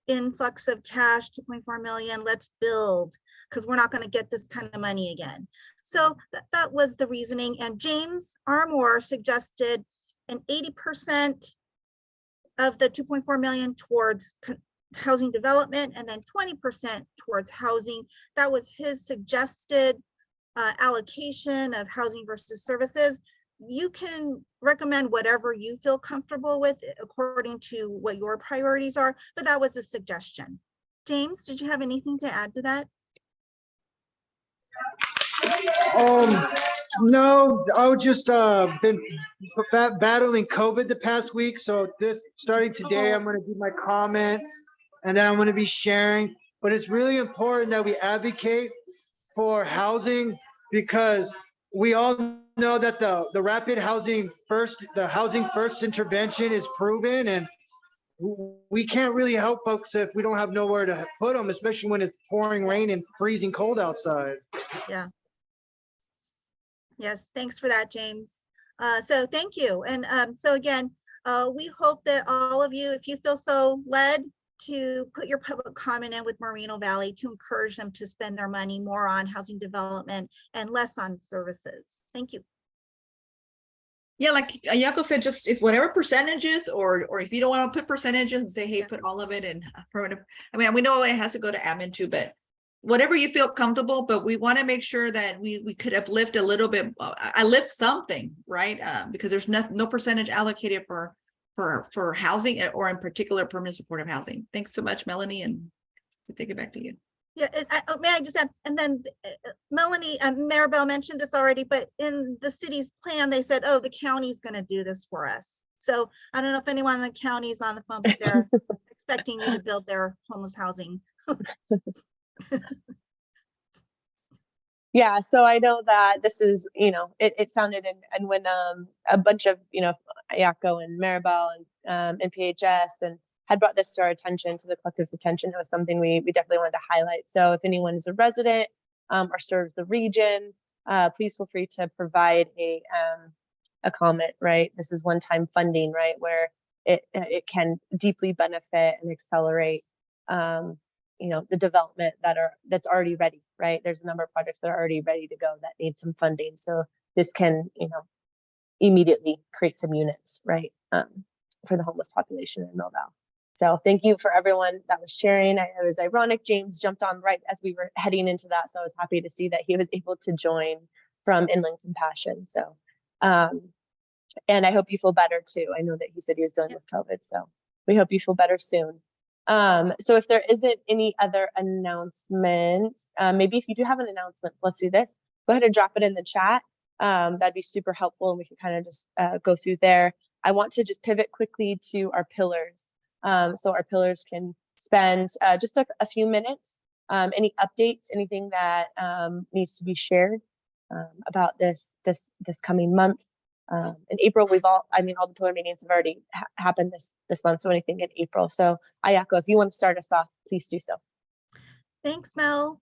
influx of cash, 2.4 million. Let's build, because we're not going to get this kind of money again. So that was the reasoning. And James Armour suggested an 80% of the 2.4 million towards housing development, and then 20% towards housing. That was his suggested allocation of housing versus services. You can recommend whatever you feel comfortable with according to what your priorities are, but that was a suggestion. James, did you have anything to add to that? No, I was just been battling COVID the past week. So starting today, I'm going to do my comments and then I'm going to be sharing. But it's really important that we advocate for housing, because we all know that the rapid housing first, the housing first intervention is proven, and we can't really help folks if we don't have nowhere to put them, especially when it's pouring rain and freezing cold outside. Yeah. Yes, thanks for that, James. So thank you. And so again, we hope that all of you, if you feel so led to put your public comment in with Moreno Valley to encourage them to spend their money more on housing development and less on services. Thank you. Yeah, like Ayako said, just if whatever percentages, or if you don't want to put percentages and say, hey, put all of it in affirmative. I mean, we know it has to go to admin too, but whatever you feel comfortable, but we want to make sure that we could uplift a little bit, lift something, right? Because there's no percentage allocated for housing, or in particular permanent supportive housing. Thanks so much, Melanie, and we'll take it back to you. Yeah, may I just add, and then Melanie, Maribel mentioned this already, but in the city's plan, they said, oh, the county's going to do this for us. So I don't know if anyone in the county is on the phone, but they're expecting you to build their homeless housing. Yeah, so I know that this is, it sounded, and when a bunch of, Ayako and Maribel and PHS and had brought this to our attention, to the collective's attention, it was something we definitely wanted to highlight. So if anyone is a resident or serves the region, please feel free to provide a comment, right? This is one-time funding, right? Where it can deeply benefit and accelerate the development that's already ready, right? There's a number of projects that are already ready to go that need some funding. So this can, immediately create some units, right? For the homeless population in Millvale. So thank you for everyone that was sharing. It was ironic. James jumped on right as we were heading into that. So I was happy to see that he was able to join from Inland Compassion. So, and I hope you feel better too. I know that he said he was dealing with COVID. So we hope you feel better soon. So if there isn't any other announcements, maybe if you do have an announcement, let's do this. Go ahead and drop it in the chat. That'd be super helpful, and we can kind of just go through there. I want to just pivot quickly to our pillars. So our pillars can spend just a few minutes. Any updates, anything that needs to be shared about this coming month. In April, all the pillar meetings have already happened this month. So anything in April. So Ayako, if you want to start us off, please do so. Thanks, Mel.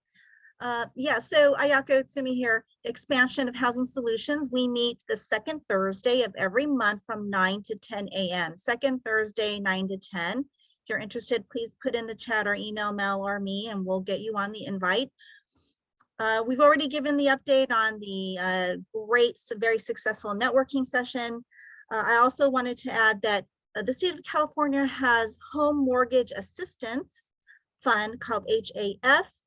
Yeah, so Ayako Tsumi here, expansion of housing solutions. We meet the second Thursday of every month from 9 to 10 a.m. Second Thursday, 9 to 10. If you're interested, please put in the chat or email Mel or me, and we'll get you on the invite. We've already given the update on the very successful networking session. I also wanted to add that the state of California has Home Mortgage Assistance Fund called HAF.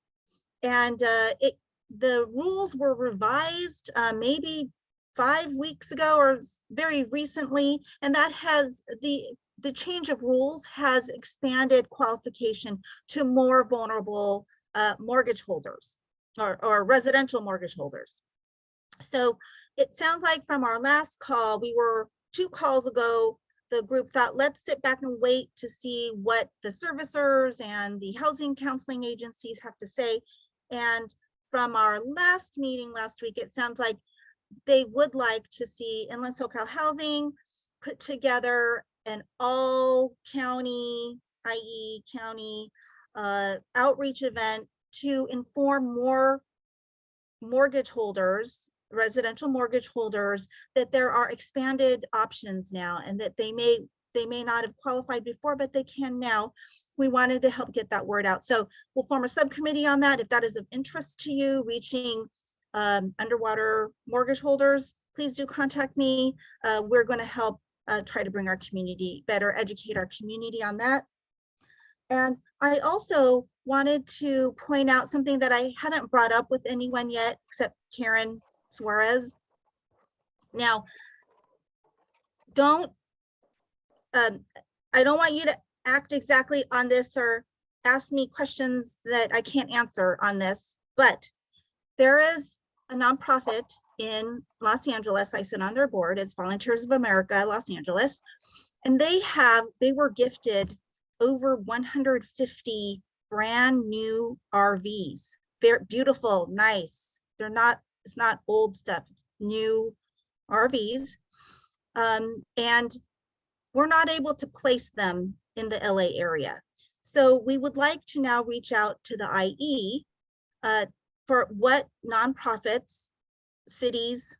And the rules were revised maybe 5 weeks ago or very recently, and that has the change of rules has expanded qualification to more vulnerable mortgage holders or residential mortgage holders. So it sounds like from our last call, 2 calls ago, the group thought, let's sit back and wait to see what the servicers and the housing counseling agencies have to say. And from our last meeting last week, it sounds like they would like to see Inland SoCal Housing put together an all county, i.e. county outreach event to inform more mortgage holders, residential mortgage holders, that there are expanded options now and that they may not have qualified before, but they can now. We wanted to help get that word out. So we'll form a subcommittee on that. If that is of interest to you, reaching underwater mortgage holders, please do contact me. We're going to help try to bring our community, better educate our community on that. And I also wanted to point out something that I hadn't brought up with anyone yet, except Karen Suarez. Now, I don't want you to act exactly on this or ask me questions that I can't answer on this, but there is a nonprofit in Los Angeles. I sit on their board. It's Volunteers of America, Los Angeles. And they were gifted over 150 brand new RVs. They're beautiful, nice. It's not old stuff, it's new RVs. And we're not able to place them in the LA area. So we would like to now reach out to the IE for what nonprofits, cities,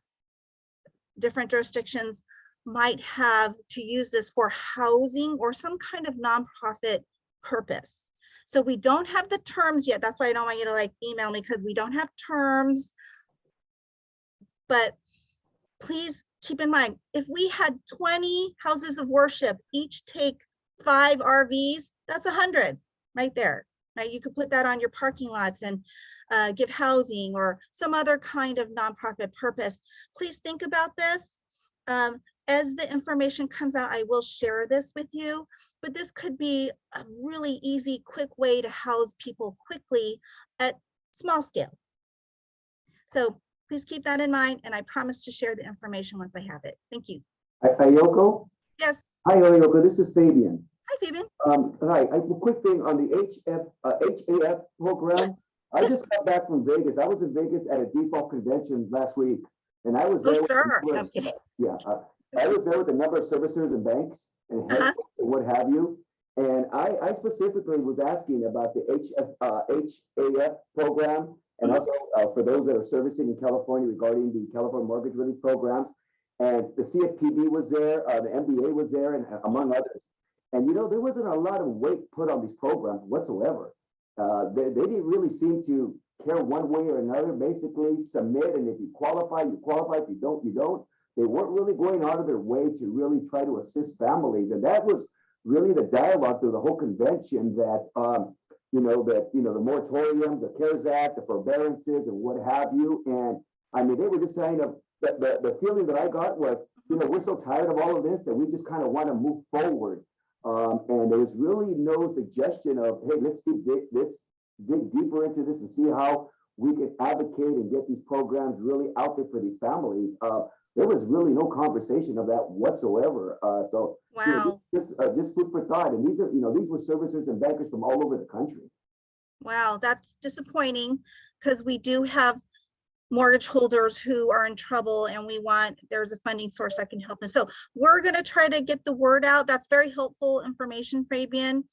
different jurisdictions might have to use this for housing or some kind of nonprofit purpose. So we don't have the terms yet. That's why I don't want you to email me, because we don't have terms. But please keep in mind, if we had 20 houses of worship, each take 5 RVs, that's 100 right there. Right? You could put that on your parking lots and give housing or some other kind of nonprofit purpose. Please think about this. As the information comes out, I will share this with you, but this could be a really easy, quick way to house people quickly at small scale. So please keep that in mind, and I promise to share the information once I have it. Thank you. Ayoko? Yes. Hi, Ayoko. This is Fabian. Hi, Fabian. Hi. A quick thing on the HAF program. I Yes. just got back from Vegas. I was in Vegas at a default convention last week, and I was there. Oh, sure. I was there with a number of servicers and banks and hedge funds and what have you. And I specifically was asking about the HAF program, and also for those that are servicing in California regarding the California Mortgage Relief Programs. And the CFPB was there, the MBA was there, and among others. And there wasn't a lot of weight put on these programs whatsoever. They didn't really seem to care one way or another. Basically, submit, and if you qualify, you qualify. If you don't, you don't. They weren't really going out of their way to really try to assist families, and that was really the dialogue through the whole convention that, the moratoriums, the CARES Act, the forbearances and what have you. And I mean, they were just saying the feeling that I got was, we're so tired of all of this that we just kind of want to move forward. And there was really no suggestion of, hey, let's dig deeper into this and see how we can advocate and get these programs really out there for these families. There was really no conversation of that whatsoever. Wow. This food for thought. And these were services and bankers from all over the country. Wow, that's disappointing because we do have mortgage holders who are in trouble and there's a funding source that can help us. So we're going to try to get the word out. That's very helpful information, Fabian.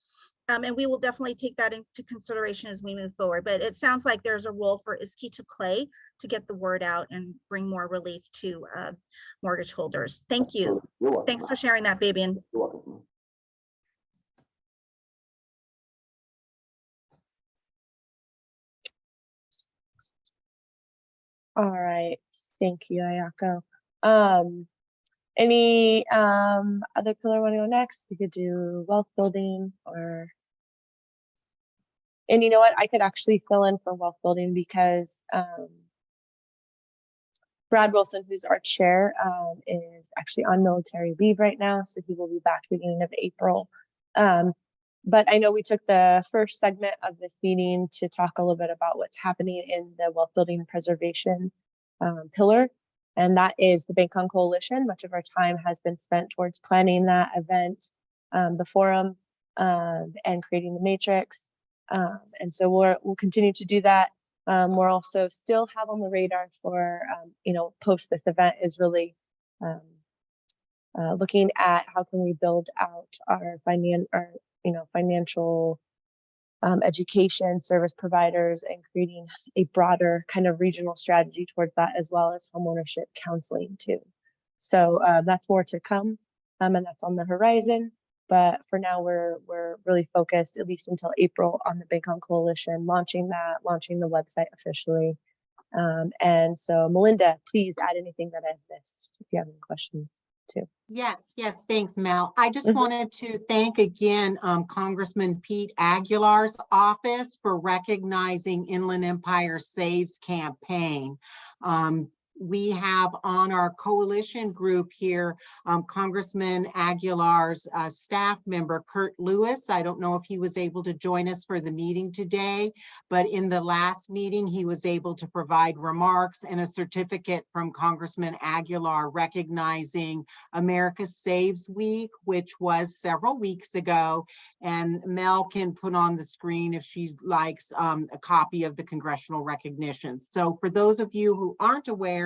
And we will definitely take that into consideration as we move forward. But it sounds like there's a role for ISKI to play to get the word out and bring more relief to mortgage holders. Thank you. You're welcome. Thanks for sharing that, Fabian. You're welcome. All right, thank you, Ayako. Any other pillar want to go next? We could do wealth building and you know what? I could actually fill in for wealth building because Brad Wilson, who's our chair, is actually on military leave right now, so he will be back beginning of April. But I know we took the first segment of this meeting to talk a little bit about what's happening in the wealth building and preservation pillar, and that is the BankOn Coalition. Much of our time has been spent towards planning that event, the forum, and creating the matrix. And so we'll continue to do that. We're also still have on the radar for, post this event is really looking at how can we build out our financial education service providers and creating a broader kind of regional strategy towards that, as well as homeownership counseling too. So that's more to come, and that's on the horizon. But for now, we're really focused, at least until April, on the BankOn Coalition, launching the website officially. And so, Melinda, please add anything that I've missed if you have any questions too. Yes, thanks, Mel. I just wanted to thank again Congressman Pete Aguilar's office for recognizing Inland Empire Saves campaign. We have on our coalition group here, Congressman Aguilar's staff member, Kurt Lewis. I don't know if he was able to join us for the meeting today, but in the last meeting, he was able to provide remarks and a certificate from Congressman Aguilar recognizing America Saves Week, which was several weeks ago. And Mel can put on the screen if she likes a copy of the congressional recognition. So for those of you who aren't aware,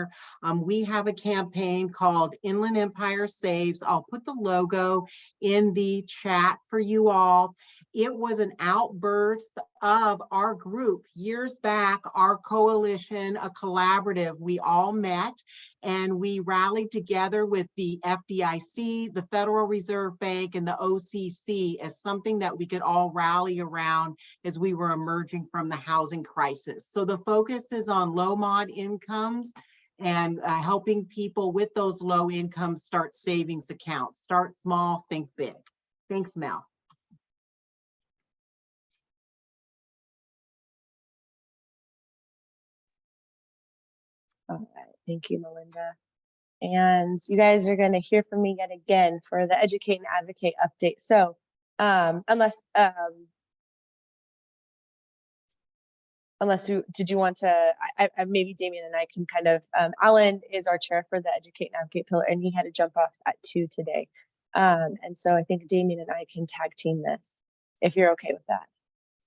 we have a campaign called Inland Empire Saves. I'll put the logo in the chat for you all. It was an outburst of our group years back, our coalition, a collaborative. We all met and we rallied together with the FDIC, the Federal Reserve Bank, and the OCC as something that we could all rally around as we were emerging from the housing crisis. So the focus is on low mod incomes and helping people with those low incomes start savings accounts. Start small, think big. Thanks, Mel. All right, thank you, Melinda. And you guys are going to hear from me yet again for the Educate and Advocate update. So did you want to, maybe Damien and I can kind of, Alan is our chair for the Educate and Advocate pillar, and he had to jump off at 2 today. And so I think Damien and I can tag team this, if you're okay with that.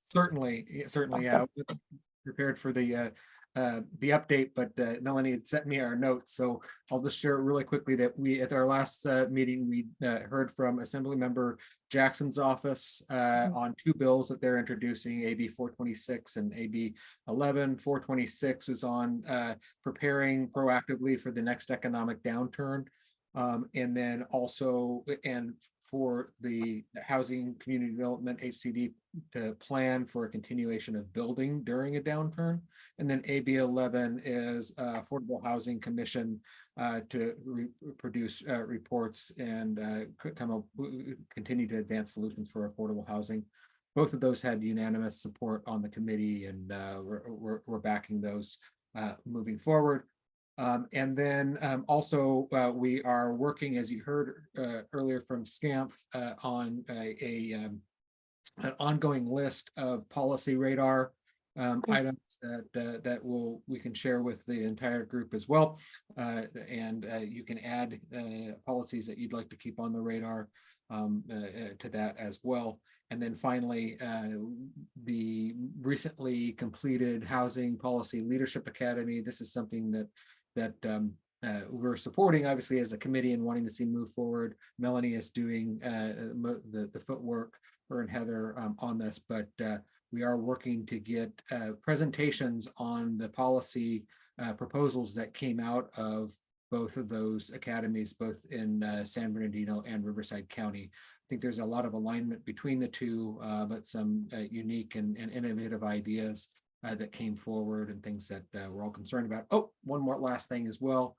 Certainly, Awesome. yeah. Prepared for the update, but Melanie had sent me our notes, so I'll just share really quickly that we, at our last meeting, we heard from Assemblymember Jackson's office on 2 bills that they're introducing, AB 426 and AB 11. 426 is on preparing proactively for the next economic downturn. And then also, and for the Housing Community Development HCD to plan for a continuation of building during a downturn. And then AB 11 is Affordable Housing Commission to produce reports and continue to advance solutions for affordable housing. Both of those had unanimous support on the committee, and we're backing those moving forward. And then also we are working, as you heard earlier from SCAMP, on an ongoing list of policy radar items that we can share with the entire group as well. And you can add policies that you'd like to keep on the radar to that as well. And then finally, the recently completed Housing Policy Leadership Academy. This is something that we're supporting, obviously, as a committee and wanting to see move forward. Melanie is doing the footwork, her and Heather, on this, but we are working to get presentations on the policy proposals that came out of both of those academies, both in San Bernardino and Riverside County. I think there's a lot of alignment between the two, but some unique and innovative ideas that came forward and things that we're all concerned about. Oh, one more last thing as well.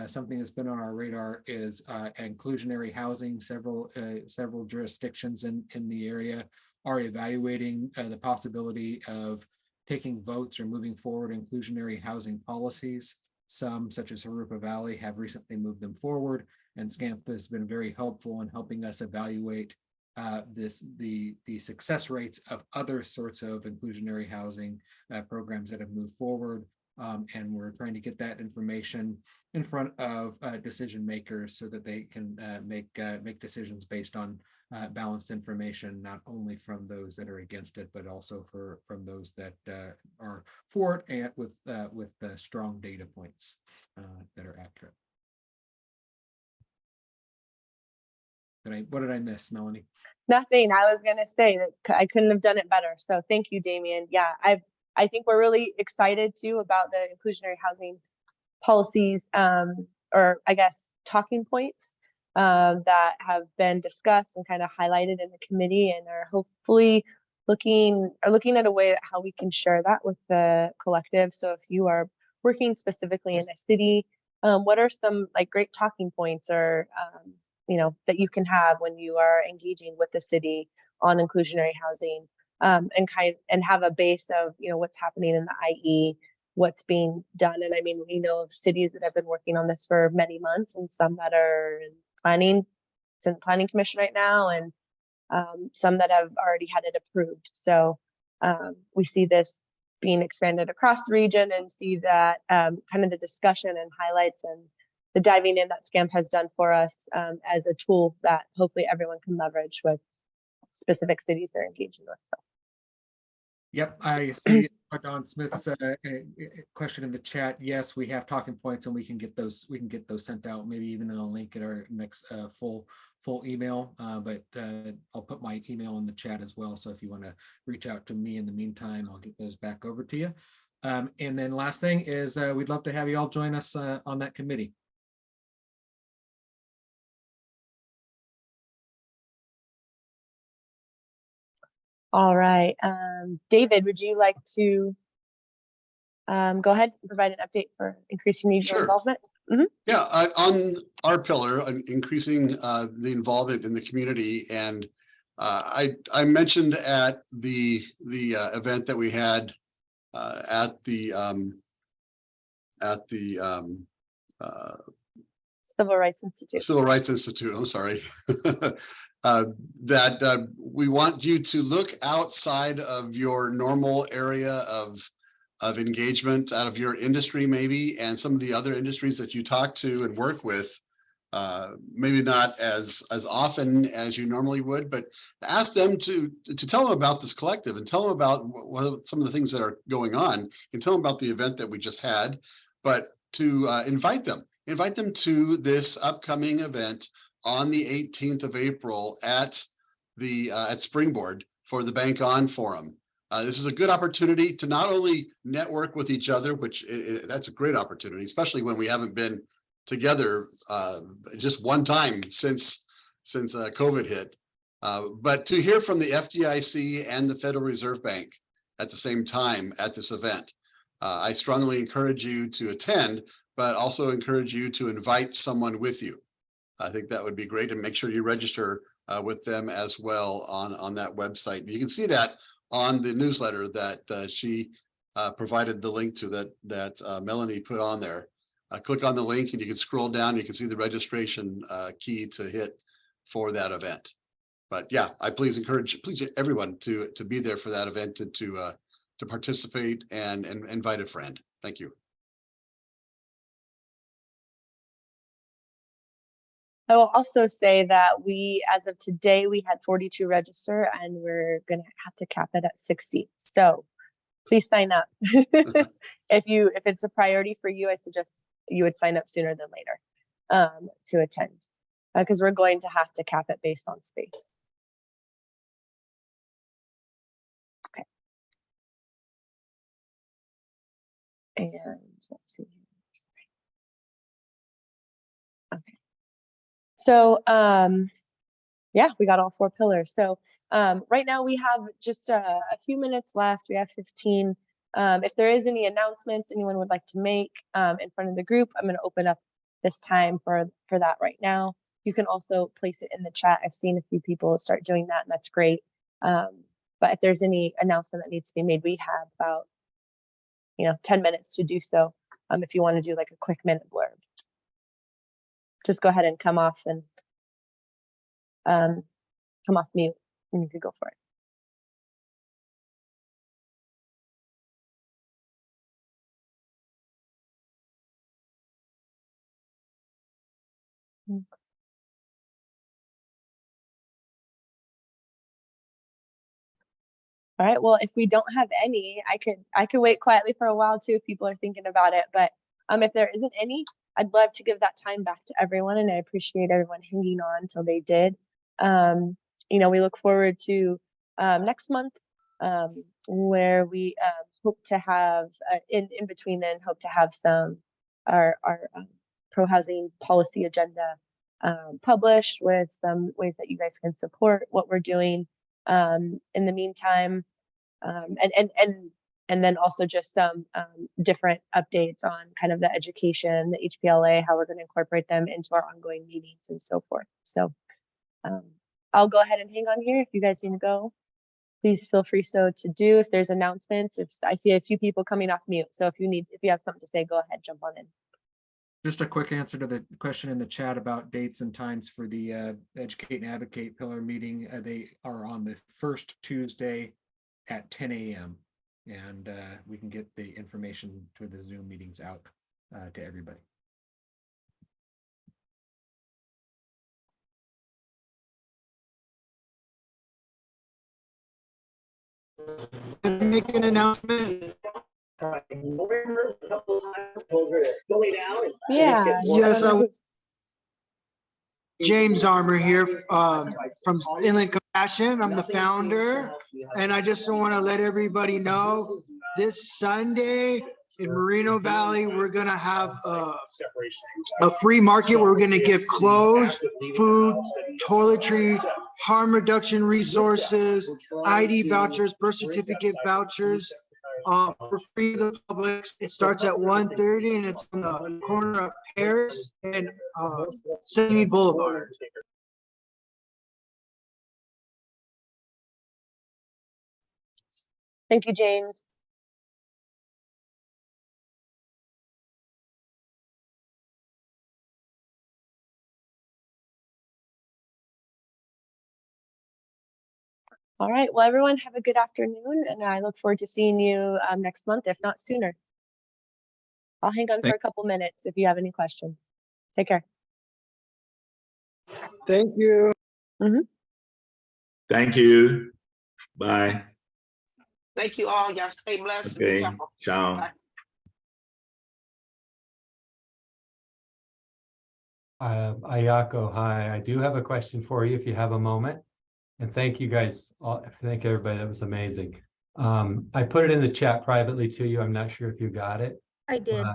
Something that's been on our radar is inclusionary housing. Several jurisdictions in the area are evaluating the possibility of taking votes or moving forward inclusionary housing policies. Some, such as Harupa Valley, have recently moved them forward, and SCAMP has been very helpful in helping us evaluate the success rates of other sorts of inclusionary housing programs that have moved forward. And we're trying to get that information in front of decision makers so that they can make decisions based on balanced information, not only from those that are against it, but also from those that are for it, and with strong data points that are accurate. What did I miss, Melanie? Nothing. I was going to say that I couldn't have done it better. So thank you, Damien. Yeah, I think we're really excited too about the inclusionary housing policies, or I guess talking points that have been discussed and kind of highlighted in the committee, and are hopefully looking at a way how we can share that with the collective. So if you are working specifically in a city, what are some great talking points or that you can have when you are engaging with the city on inclusionary housing, and have a base of what's happening in the IE, what's being done. And I mean, we know of cities that have been working on this for many months, and some that are in planning commission right now, and some that have already had it approved. So we see this being expanded across the region, and see that kind of the discussion and highlights and the diving in that SCAMP has done for us as a tool that hopefully everyone can leverage with specific cities they're engaging with. So. Yep, I see Don Smith's question in the chat. Yes, we have talking points, and we can get those sent out, maybe even in a link at our next full email. But I'll put my email in the chat as well. So if you want to reach out to me in the meantime, I'll get those back over to you. And then last thing is we'd love to have you all join us on that committee. All right, David, would you like to go ahead and provide an update for increasing regional involvement? Mm-hmm. Yeah, on our pillar, increasing the involvement in the community, and I mentioned at the event that we had at the Civil Rights Institute. Civil Rights Institute. I'm sorry. That we want you to look outside of your normal area of engagement, out of your industry maybe, and some of the other industries that you talk to and work with, maybe not as often as you normally would, but ask them to tell them about this collective, and tell them about what some of the things that are going on, and tell them about the event that we just had, but to invite them to this upcoming event on the 18th of April at Springboard for the BankOn Forum. This is a good opportunity to not only network with each other, which that's a great opportunity, especially when we haven't been together just one time since COVID hit. But to hear from the FDIC and the Federal Reserve Bank at the same time at this event, I strongly encourage you to attend, but also encourage you to invite someone with you. I think that would be great, and make sure you register with them as well on that website. You can see that on the newsletter that she provided the link to, that Melanie put on there. Click on the link and you can scroll down. You can see the registration key to hit for that event. But yeah, I please encourage everyone to be there for that event and to participate and invite a friend. Thank you. I will also say that we, as of today, we had 42 register, and we're going to have to cap it at 60. So please sign up. If it's a priority for you, I suggest you would sign up sooner than later to attend, because we're going to have to cap it based on space. Okay. And let's see. Okay. So, yeah, we got all 4 pillars. So right now we have just a few minutes left. We have 15. If there is any announcements anyone would like to make in front of the group, I'm going to open up this time for that right now. You can also place it in the chat. I've seen a few people start doing that, and that's great. But if there's any announcement that needs to be made, we have about 10 minutes to do so. If you want to do like a quick minute blurb, just go ahead and come off mute, and you could go for it. All right, well, if we don't have any, I could wait quietly for a while too if people are thinking about it. But if there isn't any, I'd love to give that time back to everyone, and I appreciate everyone hanging on until they did. We look forward to next month, where we hope to have in between then hope to have some our pro-housing policy agenda published with some ways that you guys can support what we're doing. In the meantime, and then also just some different updates on kind of the education, the HPLA, how we're going to incorporate them into our ongoing meetings and so forth. So I'll go ahead and hang on here. If you guys need to go, please feel free to do. If there's announcements, if I see a few people coming off mute, so if you have something to say, go ahead, jump on in. Just a quick answer to the question in the chat about dates and times for the Educate and Advocate Pillar meeting. They are on the first Tuesday at 10 a.m. And we can get the information to the Zoom meetings out to everybody. Make an announcement. Yeah. Yes, James Armour here from Inland Compassion. I'm the founder, and I just want to let everybody know this Sunday in Moreno Valley, we're going to have a free market where we're going to give clothes, food, toiletry, harm reduction resources, ID vouchers, birth certificate vouchers for free to the public. It starts at 1:30 and it's on the corner of Paris and Sydney Boulevard. Thank you, James. All right, well, everyone have a good afternoon, and I look forward to seeing you next month, if not sooner. I'll hang on for a couple minutes if you have any questions. Take care. Thank you. Thank you. Bye. Thank you all. Y'all stay blessed. And be Okay. careful. Ciao. Bye. Ayako, hi. I do have a question for you if you have a moment. And thank you guys, thank everybody, that was amazing. I put it in the chat privately to you. I'm not sure if you got it. I did.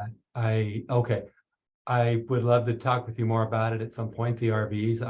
Okay. I would love to talk with you more about it at some point, the RVs.